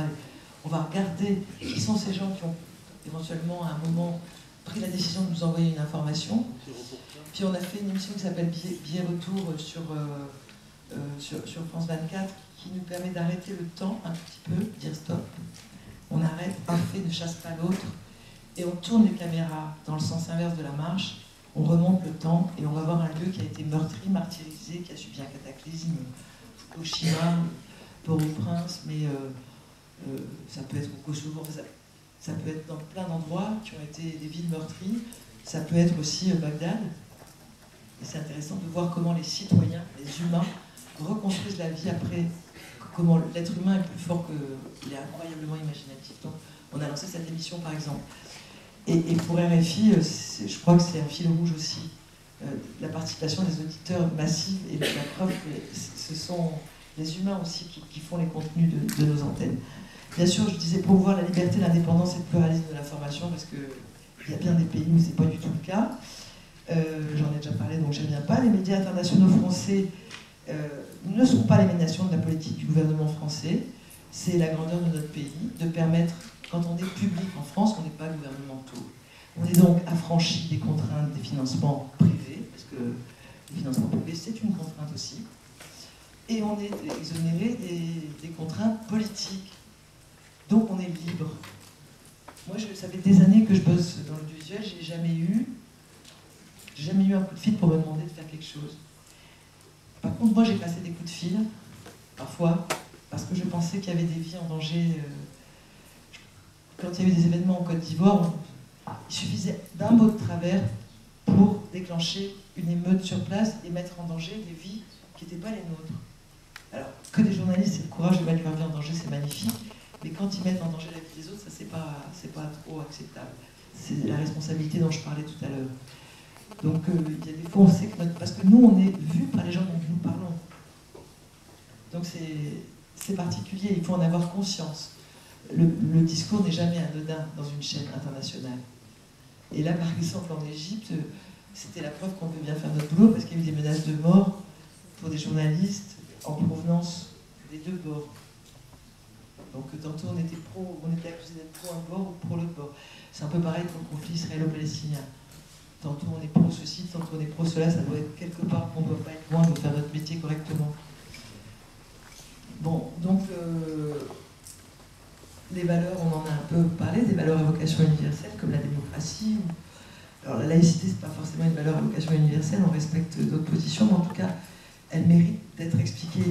On va regarder qui sont ces gens qui ont éventuellement à un moment pris la décision de nous envoyer une information. Puis on a fait une émission qui s'appelle Billet Retour sur France 24, qui nous permet d'arrêter le temps un petit peu, dire stop. On arrête, un fait ne chasse pas l'autre, et on tourne les caméras dans le sens inverse de la marche, on remonte le temps, et on va voir un lieu qui a été meurtri, martyrisé, qui a subi un cataclysme, Fukushima, Port-au-Prince, mais ça peut être au Kosovo, ça peut être dans plein d'endroits qui ont été des villes meurtries, ça peut être aussi Bagdad. Et c'est intéressant de voir comment les citoyens, les humains, reconstruisent la vie après, comment l'être humain est plus fort qu'il est incroyablement imaginatif. Donc on a lancé cette émission par exemple. Et pour RFI, je crois que c'est un fil rouge aussi, la participation des auditeurs massive et la preuve que ce sont les humains aussi qui font les contenus de nos antennes. Bien sûr, je disais promouvoir la liberté, l'indépendance et le pluralisme de l'information, parce qu'il y a bien des pays où c'est pas du tout le cas. J'en ai déjà parlé, donc j'aime bien pas. Les médias internationaux français ne sont pas l'émanation de la politique du gouvernement français. C'est la grandeur de notre pays de permettre, quand on est public en France, on n'est pas gouvernementaux. On est donc affranchi des contraintes des financements privés, parce que les financements privés, c'est une contrainte aussi. Et on est exonéré des contraintes politiques. Donc on est libre. Moi, ça fait des années que je bosse dans l'audiovisuel, j'ai jamais eu un coup de fil pour me demander de faire quelque chose. Par contre, moi, j'ai passé des coups de fil, parfois, parce que je pensais qu'il y avait des vies en danger. Quand il y a eu des événements en Côte d'Ivoire, il suffisait d'un mot de travers pour déclencher une émeute sur place et mettre en danger des vies qui n'étaient pas les nôtres. Alors, que des journalistes aient le courage de mettre leur vie en danger, c'est magnifique, mais quand ils mettent en danger la vie des autres, ça, c'est pas trop acceptable. C'est la responsabilité dont je parlais tout à l'heure. Donc il y a des fois on sait que parce que nous on est vus par les gens dont nous parlons. Donc c'est particulier, il faut en avoir conscience. Le discours n'est jamais anodin dans une chaîne internationale. Et là par exemple en Égypte, c'était la preuve qu'on veut bien faire notre boulot parce qu'il y a eu des menaces de mort pour des journalistes en provenance des deux bords. Donc tantôt on était accusé d'être pro un bord ou pro l'autre bord. C'est un peu pareil pour le conflit israélo-palestinien. Tantôt on est pro ceci, tantôt on est pro cela, ça doit être quelque part qu'on ne doit pas être loin de faire notre métier correctement. Bon, donc les valeurs, on en a un peu parlé, des valeurs à vocation universelle comme la démocratie. Alors la laïcité, c'est pas forcément une valeur à vocation universelle, on respecte d'autres positions, mais en tout cas, elle mérite d'être expliquée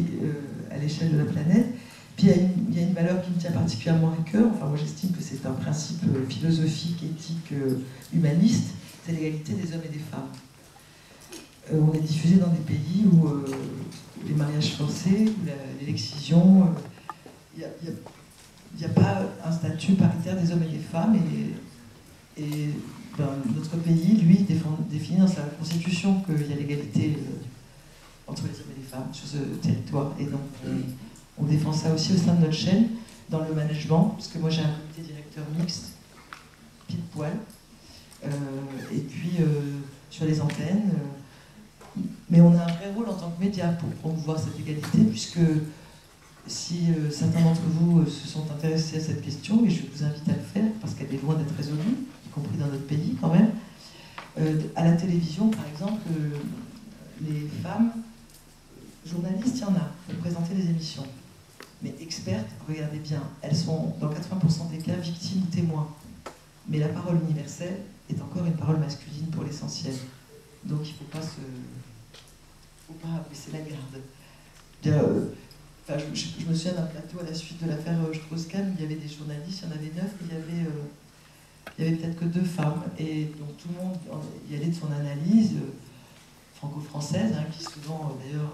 à l'échelle de la planète. Puis il y a une valeur qui me tient particulièrement à cœur, enfin moi j'estime que c'est un principe philosophique, éthique, humaniste, c'est l'égalité des hommes et des femmes. On est diffusé dans des pays où les mariages forcés, où l'excision, il n'y a pas un statut paritaire des hommes et des femmes, et dans notre pays, lui, définit dans sa constitution qu'il y a l'égalité entre les hommes et les femmes sur ce territoire. Et donc, on défend ça aussi au sein de notre chaîne, dans le management, parce que moi j'ai un comité directeur mixte, pile poil, et puis sur les antennes. Mais on a un vrai rôle en tant que média pour promouvoir cette égalité, puisque si certains d'entre vous se sont intéressés à cette question, et je vous invite à le faire, parce qu'elle est loin d'être résolue, y compris dans notre pays quand même, à la télévision, par exemple, les femmes journalistes, il y en a, pour présenter les émissions. Mais expertes, regardez bien, elles sont dans 80% des cas victimes ou témoins. Mais la parole universelle est encore une parole masculine pour l'essentiel. Donc il ne faut pas baisser la garde. Je me souviens d'un plateau à la suite de l'affaire Strauss-Kahn, il y avait des journalistes, il y en avait 9, il y avait peut-être que 2 femmes. Et donc tout le monde y allait de son analyse franco-française, hein, qui souvent d'ailleurs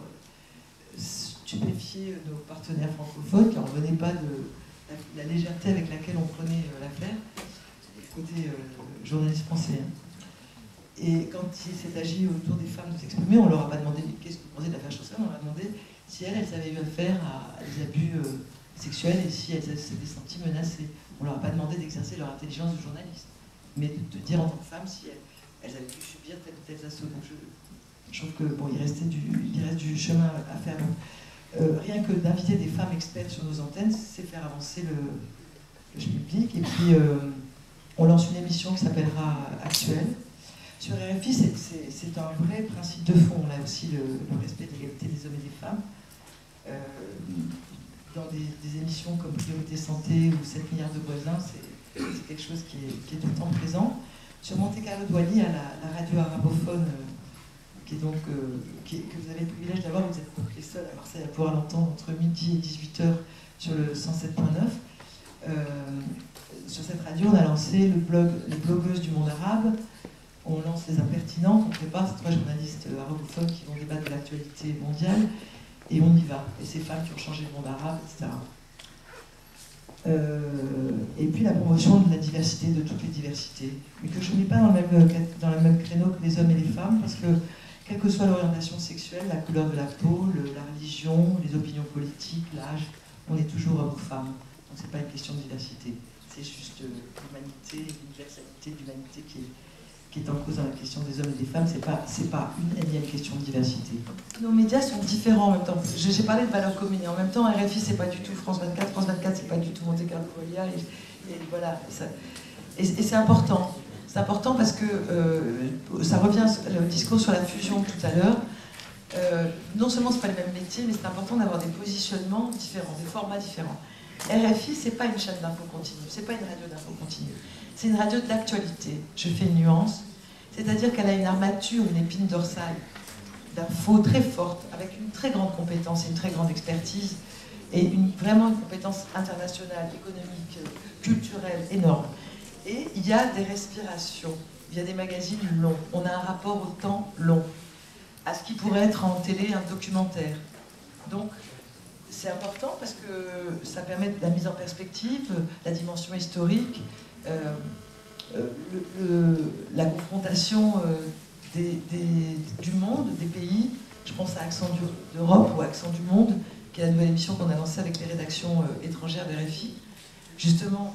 stupéfiait nos partenaires francophones, qui n'en revenaient pas de la légèreté avec laquelle on prenait l'affaire, côté journaliste français. Hein. Et quand il s'est agi autour des femmes de s'exprimer, on ne leur a pas demandé qu'est-ce que vous pensez de l'affaire Strauss-Kahn, on leur a demandé si elles avaient eu affaire à des abus sexuels et si elles s'étaient senties menacées. On ne leur a pas demandé d'exercer leur intelligence de journaliste, mais de dire en tant que femme si elles avaient pu subir tel ou tel assaut. Donc je trouve que bon, il reste du chemin à faire. Donc, rien que d'inviter des femmes expertes sur nos antennes, c'est faire avancer le public. Et puis on lance une émission qui s'appellera Actuelle. Sur RFI, c'est un vrai principe de fond, là aussi, le respect de l'égalité des hommes et des femmes. Dans des émissions comme Priorité Santé ou 7 milliards de voisins, c'est quelque chose qui est tout le temps présent. Sur Monte Carlo Douali, à la radio arabophone, que vous avez le privilège d'avoir, vous êtes les seuls à Marseille à pouvoir l'entendre entre midi et 18h sur le 107.9. Sur cette radio, on a lancé les blogueuses du monde arabe. On lance les impertinentes, on prépare ces 3 journalistes arabophones qui vont débattre de l'actualité mondiale, et on y va. Et ces femmes qui ont changé le monde arabe, etc. Et puis la promotion de la diversité, de toutes les diversités, mais que je ne mets pas dans le même créneau que les hommes et les femmes, parce que quelle que soit l'orientation sexuelle, la couleur de la peau, la religion, les opinions politiques, l'âge, on est toujours homme ou femme. Donc c'est pas une question de diversité, c'est juste l'humanité, l'universalité de l'humanité qui est en cause dans la question des hommes et des femmes. C'est pas une énième question de diversité. Nos médias sont différents en même temps. J'ai parlé de valeurs communes, et en même temps, RFI, c'est pas du tout France 24, France 24, c'est pas du tout Monte Carlo Douali, et voilà. Et c'est important. C'est important parce que ça revient au discours sur la fusion tout à l'heure. Non seulement c'est pas le même métier, mais c'est important d'avoir des positionnements différents, des formats différents. RFI, c'est pas une chaîne d'info continue, c'est pas une radio d'info continue. C'est une radio de l'actualité. Je fais une nuance. C'est-à-dire qu'elle a une armature, une épine dorsale d'infos très forte, avec une très grande compétence et une très grande expertise, et vraiment une compétence internationale, économique, culturelle énorme. Et il y a des respirations, il y a des magazines longs. On a un rapport au temps long, à ce qui pourrait être en télé un documentaire. Donc, c'est important parce que ça permet de la mise en perspective, la dimension historique, la confrontation du monde, des pays. Je pense à Accent d'Europe ou Accent du Monde, qui est la nouvelle émission qu'on a lancée avec les rédactions étrangères de RFI. Justement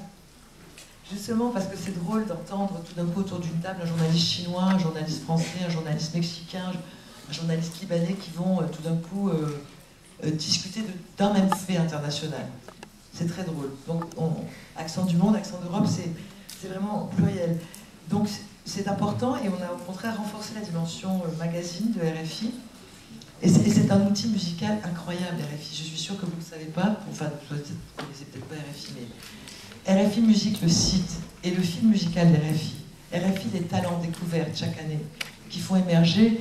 parce que c'est drôle d'entendre tout d'un coup autour d'une table un journaliste chinois, un journaliste français, un journaliste mexicain, un journaliste libanais qui vont tout d'un coup discuter d'un même fait international. C'est très drôle. Donc, Accent du Monde, Accent d'Europe, c'est vraiment pluriel. Donc, c'est important, et on a au contraire renforcé la dimension magazine de RFI. Et c'est un outil musical incroyable, RFI. Je suis sûre que vous ne le savez pas. Enfin, vous ne connaissez peut-être pas RFI, mais RFI Musique, le site, et le film musical d'RFI. RFI, des talents découverts chaque année, qui font émerger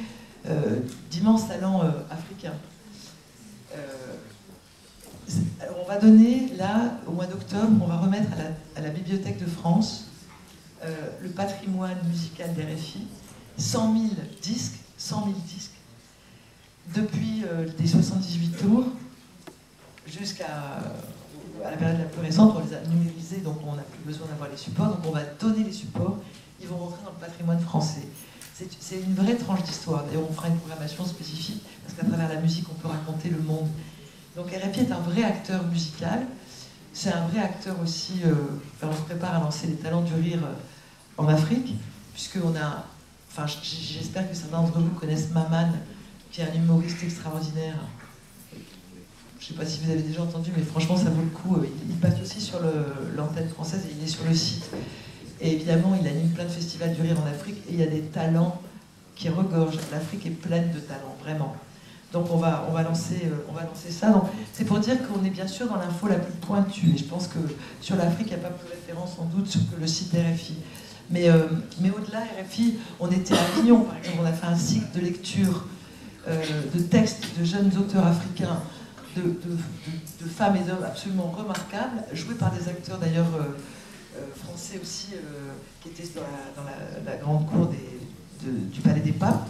d'immenses talents africains. Alors on va donner, là, au mois d'octobre, on va remettre à la Bibliothèque de France le patrimoine musical d'RFI, 100 000 disques, depuis les 78 tours jusqu'à la période la plus récente. On les a numérisés, donc on n'a plus besoin d'avoir les supports, donc on va donner les supports, ils vont rentrer dans le patrimoine français. c'est une vraie tranche d'histoire. D'ailleurs, on fera une programmation spécifique, parce qu'à travers la musique, on peut raconter le monde. Donc RFI est un vrai acteur musical. C'est un vrai acteur aussi, on se prépare à lancer les Talents du Rire en Afrique, puisqu'on a, enfin j'espère que certains d'entre vous connaissent Maman, qui est un humoriste extraordinaire. Je ne sais pas si vous avez déjà entendu, mais franchement ça vaut le coup. Il passe aussi sur l'antenne française et il est sur le site. Et évidemment, il anime plein de festivals du rire en Afrique et il y a des talents qui regorgent. L'Afrique est pleine de talents, vraiment. Donc on va lancer ça. C'est pour dire qu'on est bien sûr dans l'info la plus pointue. Et je pense que sur l'Afrique, il n'y a pas plus de référence sans doute que le site RFI. Mais au-delà, RFI, on était à Lyon, par exemple, on a fait un cycle de lecture de textes de jeunes auteurs africains, de femmes et d'hommes absolument remarquables, joués par des acteurs d'ailleurs français aussi, qui étaient dans la grande cour du Palais des Papes.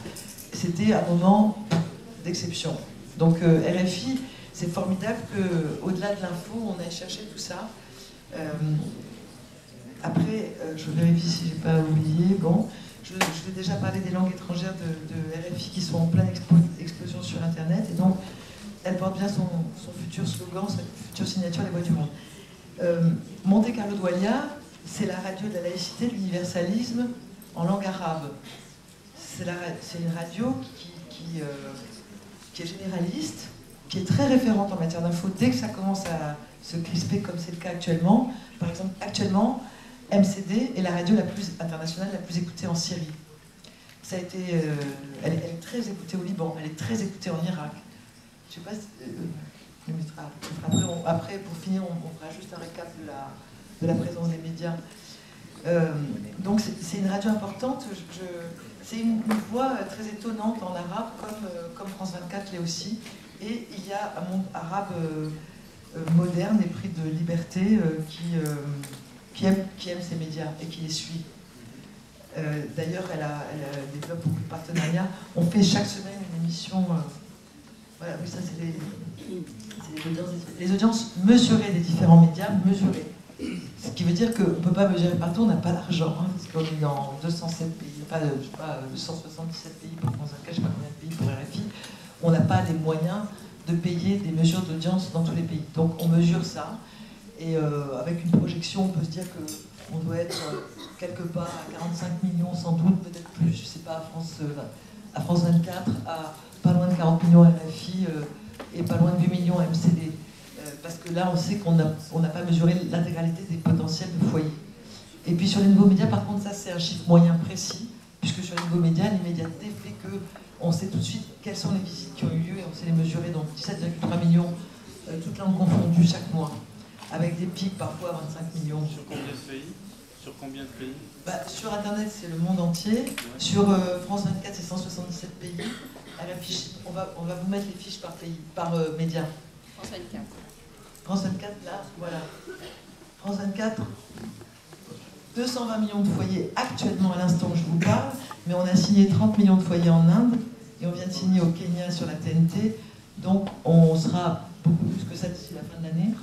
C'était un moment d'exception. Donc RFI, c'est formidable qu'au-delà de l'info, on aille chercher tout ça. Après, je vérifie si je n'ai pas oublié. Bon, je vais déjà parler des langues étrangères de RFI qui sont en pleine explosion sur Internet. Et donc, elle porte bien son futur slogan, sa future signature, Les Voix du Monde. Monte Carlo Doualiya, c'est la radio de la laïcité, de l'universalisme en langue arabe. C'est une radio qui est généraliste, qui est très référente en matière d'info dès que ça commence à se crisper comme c'est le cas actuellement. Par exemple, actuellement, MCD est la radio la plus internationale, la plus écoutée en Syrie. Ça a été, elle est très écoutée au Liban, elle est très écoutée en Irak. Je ne sais pas si... Après, pour finir, on fera juste un récap de la présence des médias. Donc c'est une radio importante. C'est une voix très étonnante en arabe, comme France 24 l'est aussi. Et il y a un monde arabe moderne, épris de liberté, qui aime ces médias et qui les suit. D'ailleurs, elle développe beaucoup de partenariats. On fait chaque semaine une émission... voilà, oui, ça c'est les audiences mesurées des différents médias, mesurées. Ce qui veut dire qu'on ne peut pas mesurer partout, on n'a pas d'argent, hein, parce qu'on est dans 207 pays, pas 177 pays pour France 24, je ne sais pas combien de pays pour RFI. On n'a pas les moyens de payer des mesures d'audience dans tous les pays. Donc on mesure ça, et avec une projection, on peut se dire qu'on doit être quelque part à 45 millions sans doute, peut-être plus, je ne sais pas, à France 24, à pas loin de 40 millions à RFI et pas loin de 8 millions à MCD. Parce que là, on sait qu'on n'a pas mesuré l'intégralité des potentiels de foyers. Et puis sur les nouveaux médias, par contre, ça c'est un chiffre moyen précis, puisque sur les nouveaux médias, l'immédiateté fait qu'on sait tout de suite quelles sont les visites qui ont eu lieu et on sait les mesurer. Donc 17,3 millions, toutes langues confondues chaque mois, avec des pics parfois à 25 millions. Sur combien de pays? Sur combien de pays? Sur Internet, c'est le monde entier. Ouais. Sur France 24, c'est 177 pays. On va vous mettre les fiches par pays, par média. France 24. France 24, là, voilà. France 24, 220 millions de foyers actuellement à l'instant où je vous parle, mais on a signé 30 millions de foyers en Inde et on vient de signer au Kenya sur la TNT, donc on sera beaucoup plus que ça d'ici la fin de l'année.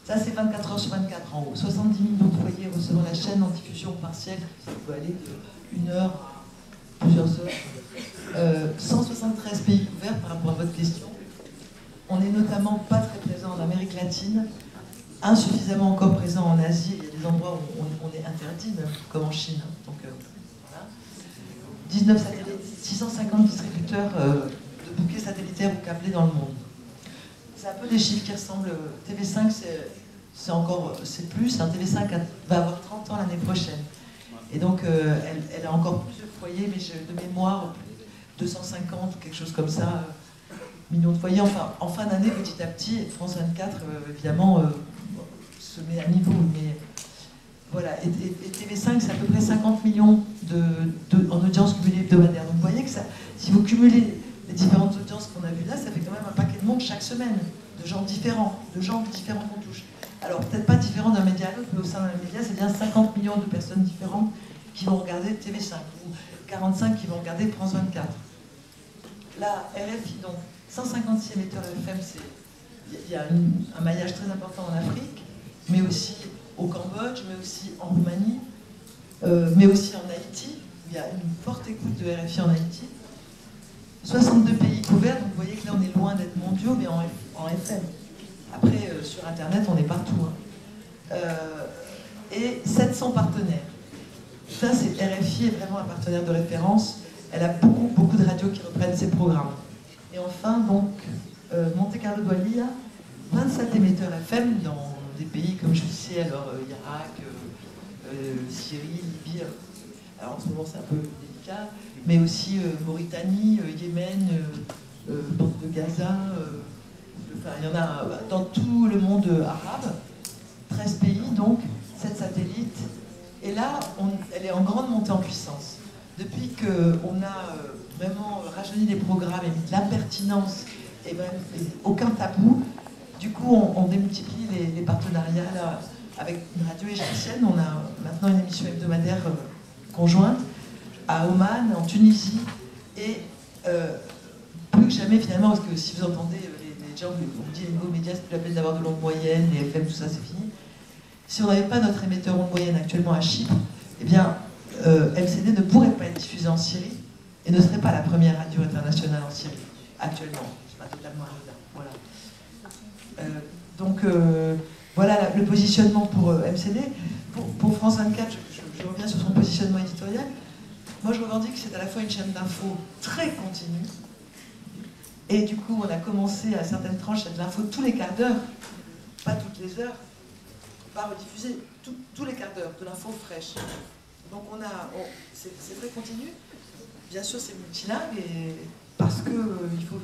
Ça, c'est 24 heures sur 24 en haut. 70 millions de foyers recevant la chaîne en diffusion partielle, ça peut aller de 1 heure à plusieurs heures. 173 pays couverts par rapport à votre question. On n'est notamment pas très présent en Amérique latine, insuffisamment encore présent en Asie. Il y a des endroits où on est interdit, même, comme en Chine. Donc, voilà. 19 satellites, 650 distributeurs de bouquets satellitaires ou câblés dans le monde. C'est un peu des chiffres qui ressemblent. TV5, c'est plus. TV5 va avoir 30 ans l'année prochaine. Et donc, elle a encore plus de foyers, mais de mémoire, 250 ou quelque chose comme ça. Millions de foyers, enfin, en fin d'année, petit à petit, France 24, évidemment, se met à niveau, mais voilà, et TV5, c'est à peu près 50 millions en audience cumulée hebdomadaire. Donc vous voyez que ça, si vous cumulez les différentes audiences qu'on a vues là, ça fait quand même un paquet de monde chaque semaine, de gens différents qu'on touche. Alors peut-être pas différents d'un média à l'autre, mais au sein d'un média, c'est bien 50 millions de personnes différentes qui vont regarder TV5, ou 45 qui vont regarder France 24. Là, RFI, donc, 156 émetteurs FM, il y a un maillage très important en Afrique, mais aussi au Cambodge, mais aussi en Roumanie, mais aussi en Haïti, il y a une forte écoute de RFI en Haïti. 62 pays couverts, donc vous voyez que là on est loin d'être mondiaux, mais en FM. Après, sur Internet, on est partout. Hein. Et 700 partenaires. Ça, c'est RFI est vraiment un partenaire de référence. Elle a beaucoup de radios qui reprennent ses programmes. Et enfin, donc, Monte Carlo Doualiya, 27 émetteurs FM dans des pays comme je disais, alors Irak, Syrie, Libye. Alors en ce moment, c'est un peu délicat, mais aussi Mauritanie, Yémen, bande de Gaza. Enfin, il y en a dans tout le monde arabe. 13 pays, donc, 7 satellites. Et là, elle est en grande montée en puissance. Depuis qu'on a vraiment rajeuni les programmes et mis de la pertinence et même aucun tabou, du coup, on démultiplie les partenariats là, avec une radio égyptienne. On a maintenant une émission hebdomadaire conjointe à Oman, en Tunisie, et plus que jamais finalement, parce que si vous entendez les gens, on dit les nouveaux médias, c'est plus la peine d'avoir de longues moyennes, les FM, tout ça, c'est fini. Si on n'avait pas notre émetteur en moyenne actuellement à Chypre, eh bien, MCD ne pourrait pas être diffusé en Syrie et ne serait pas la première radio internationale en Syrie, actuellement. C'est pas totalement anodin. Voilà. Voilà le positionnement pour MCD. Pour France 24, je reviens sur son positionnement éditorial. Moi, je revendique que c'est à la fois une chaîne d'infos très continue, et du coup, on a commencé à certaines tranches à de l'info tous les quarts d'heure, pas toutes les heures, pas rediffuser tous les quarts d'heure, de l'info fraîche. Donc c'est très continu. Bien sûr, c'est multilingue, et parce qu'il faut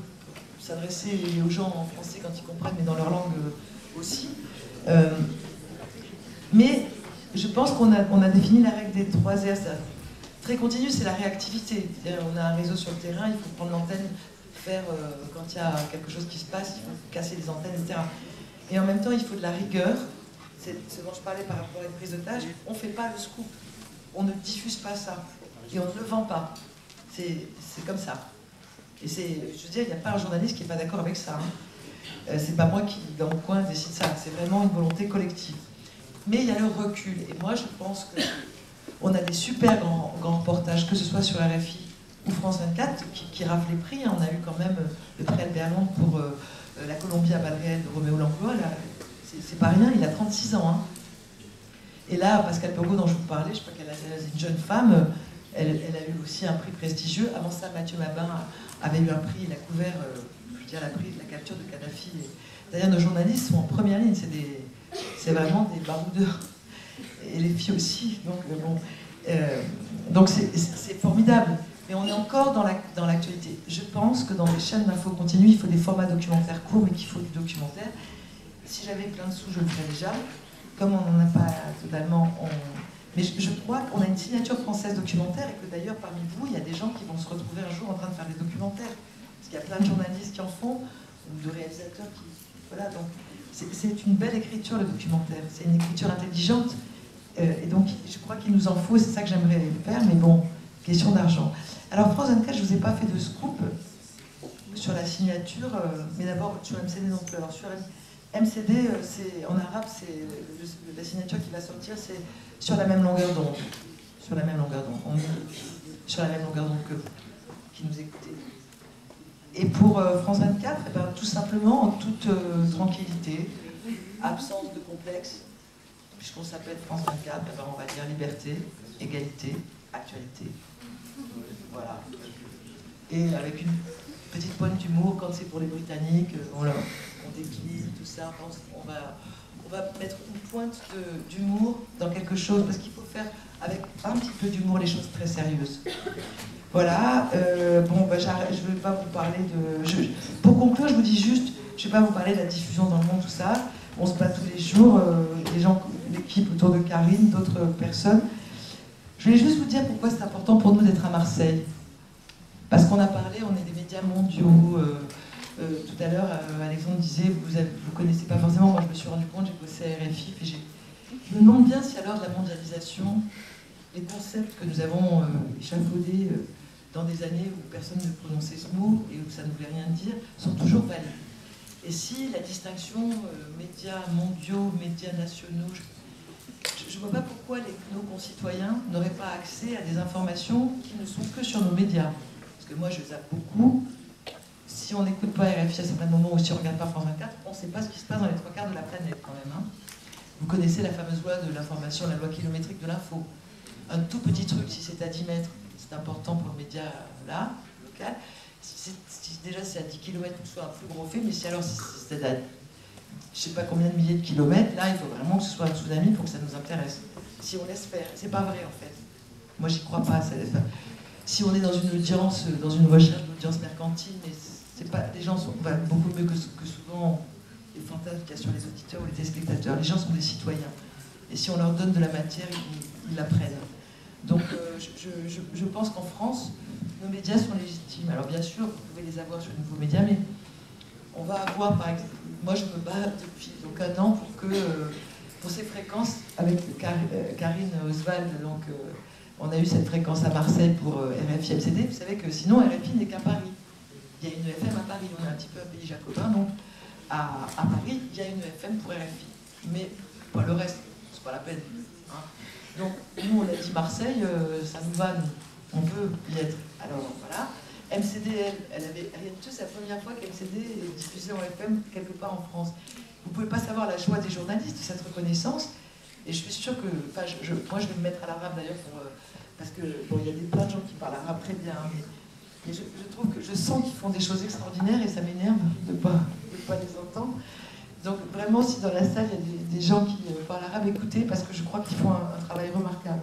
s'adresser aux gens en français quand ils comprennent, mais dans leur langue aussi. Mais je pense qu'on a défini la règle des 3 R. Très continu, c'est la réactivité. On a un réseau sur le terrain, il faut prendre l'antenne, faire quand il y a quelque chose qui se passe, il faut casser les antennes, etc. Et en même temps, il faut de la rigueur. C'est ce dont je parlais par rapport à une prise d'otage. On ne fait pas le scoop. On ne diffuse pas ça. Et on ne le vend pas. C'est comme ça. Et je veux dire, il n'y a pas un journaliste qui n'est pas d'accord avec ça. Hein. C'est pas moi qui, dans mon coin, décide ça. C'est vraiment une volonté collective. Mais il y a le recul. Et moi, je pense qu'on a des super grands reportages, que ce soit sur RFI ou France 24, qui raflent les prix. On a eu quand même le prix Albert Londres pour la Colombie à balles réelles de Roméo Langlois. C'est pas rien, il a 36 ans. Hein. Et là, Pascal Pergaud, dont je vous parlais, je crois qu'elle est une jeune femme, elle a eu aussi un prix prestigieux. Avant ça, Mathieu Mabin avait eu un prix, il a couvert, la prix de la capture de Kadhafi. D'ailleurs, nos journalistes sont en première ligne, c'est vraiment des baroudeurs. Et les filles aussi. Donc c'est formidable. Mais on est encore dans l'actualité. Je pense que dans les chaînes d'infos continues, il faut des formats documentaires courts, mais qu'il faut du documentaire. Si j'avais plein de sous, je le ferais déjà. Comme on n'en a pas totalement... Mais je crois qu'on a une signature française documentaire, et que d'ailleurs, parmi vous, il y a des gens qui vont se retrouver un jour en train de faire des documentaires. Parce qu'il y a plein de journalistes qui en font, ou de réalisateurs qui... Voilà, donc c'est une belle écriture, le documentaire. C'est une écriture intelligente. Et donc, je crois qu'il nous en faut, c'est ça que j'aimerais faire, mais bon, question d'argent. Alors, France 24, je ne vous ai pas fait de scoop sur la signature, mais d'abord sur MCD non plus. Alors, sur MCD, en arabe, c'est la signature qui va sortir, c'est sur la même longueur d'onde. Sur la même longueur d'onde. On est sur la même longueur d'onde que vous, qui nous écoutez. Et pour France 24, eh ben, tout simplement, en toute tranquillité, absence de complexe, puisqu'on s'appelle France 24, eh ben, on va dire liberté, égalité, actualité. Voilà. Et avec une petite pointe d'humour quand c'est pour les Britanniques, voilà, on décline, tout ça. On va mettre une pointe d'humour dans quelque chose, parce qu'il faut faire avec un petit peu d'humour les choses très sérieuses. Voilà, bon, bah, je ne vais pas vous parler de... pour conclure, je vous dis juste, je ne vais pas vous parler de la diffusion dans le monde, tout ça. On se bat tous les jours, les gens, l'équipe autour de Karine, d'autres personnes. Je voulais juste vous dire pourquoi c'est important pour nous d'être à Marseille. Parce qu'on a parlé, on est des médias mondiaux. Tout à l'heure, Alexandre disait, vous ne connaissez pas forcément, moi je me suis rendu compte, j'ai bossé à RFI, et je me demande bien si à l'heure de la mondialisation, les concepts que nous avons échafaudés dans des années où personne ne prononçait ce mot et où ça ne voulait rien dire, sont toujours valides. Et si la distinction médias mondiaux, médias nationaux, je ne vois pas pourquoi nos concitoyens n'auraient pas accès à des informations qui ne sont que sur nos médias. Parce que moi, je zappe beaucoup. Si on n'écoute pas RFI à certains moments ou si on ne regarde pas France 24, on ne sait pas ce qui se passe dans les 3/4 de la planète quand même. Hein. Vous connaissez la fameuse loi de l'information, la loi kilométrique de l'info. Un tout petit truc, si c'est à 10 mètres, c'est important pour le média là, local. Déjà c'est à 10 km, soit un plus gros fait, mais si alors c'est à je ne sais pas combien de milliers de kilomètres, là il faut vraiment que ce soit un tsunami pour que ça nous intéresse. Si on laisse faire, c'est pas vrai en fait. Moi j'y crois pas. Si on est dans une audience, dans une recherche d'audience mercantile, mais c'est pas, les gens sont beaucoup mieux que souvent les fantasmes qu'il y a sur les auditeurs ou les téléspectateurs. Les gens sont des citoyens. Et si on leur donne de la matière, ils l'apprennent. Donc je pense qu'en France, nos médias sont légitimes. Alors bien sûr, vous pouvez les avoir sur les nouveaux médias, mais on va avoir, par exemple, moi je me bats depuis donc un an pour ces fréquences avec Karine Oswald. Donc on a eu cette fréquence à Marseille pour RFI MCD. Vous savez que sinon RFI n'est qu'à Paris. Il y a une FM à Paris, on est un petit peu un pays jacobin, donc à Paris, il y a une FM pour RFI. Mais pas le reste, c'est pas la peine. Hein. Donc nous on a dit Marseille, ça nous va, on peut y être. Alors voilà. MCD, elle avait rien de tout, c'est la première fois qu'MCD est diffusée en FM quelque part en France. Vous ne pouvez pas savoir la joie des journalistes de cette reconnaissance. Et je suis sûre que, moi je vais me mettre à l'arabe d'ailleurs, parce que bon, il y a plein de gens qui parlent arabe très bien, mais je trouve que je sens qu'ils font des choses extraordinaires et ça m'énerve de ne pas les entendre. Donc vraiment, si dans la salle il y a des gens qui parlent arabe, écoutez, parce que je crois qu'ils font un travail remarquable.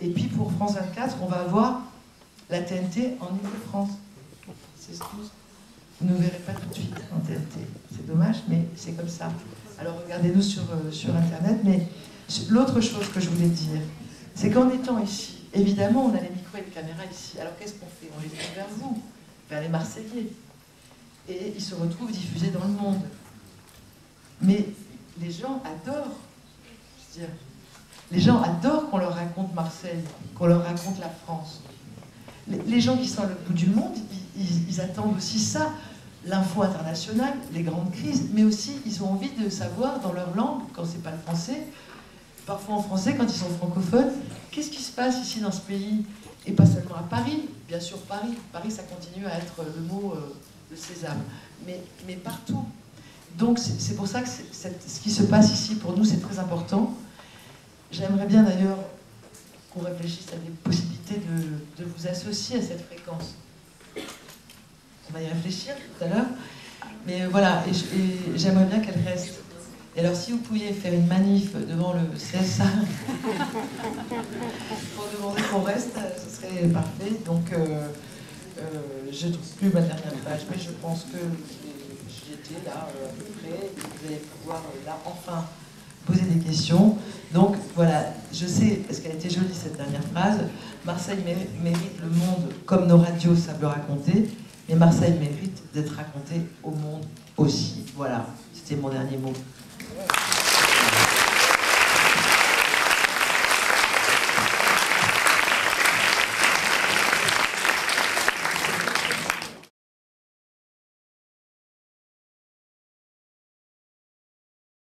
Et puis pour France 24, on va avoir la TNT en Ile-de-France. Vous ne verrez pas tout de suite en TNT. C'est dommage, mais c'est comme ça. Alors regardez-nous sur Internet. Mais l'autre chose que je voulais dire, c'est qu'en étant ici, évidemment, on a les micros et les caméras ici. Alors qu'est-ce qu'on fait? On les tourne vers vous, vers les Marseillais. Et ils se retrouvent diffusés dans le monde. Mais les gens adorent, je veux dire, les gens adorent qu'on leur raconte Marseille, qu'on leur raconte la France. Les gens qui sont à l'autre bout du monde, ils attendent aussi ça, l'info internationale, les grandes crises, mais aussi ils ont envie de savoir dans leur langue, quand c'est pas le français, parfois en français quand ils sont francophones, qu'est-ce qui se passe ici dans ce pays, et pas seulement à Paris, bien sûr Paris ça continue à être le mot de sésame, mais partout. Donc c'est pour ça que ce qui se passe ici pour nous c'est très important. J'aimerais bien d'ailleurs qu'on réfléchisse à des possibilités de vous associer à cette fréquence. On va y réfléchir tout à l'heure. Mais voilà, et j'aimerais bien qu'elle reste. Et alors, si vous pouviez faire une manif devant le CSA pour demander qu'on reste, ce serait parfait. Donc, je ne trouve plus ma dernière page, mais je pense que j'y étais là, à peu près. Vous allez pouvoir, là, enfin, poser des questions. Donc voilà, je sais, parce qu'elle était jolie cette dernière phrase, Marseille mérite le monde comme nos radios savent le raconter, mais Marseille mérite d'être raconté au monde aussi. Voilà, c'était mon dernier mot.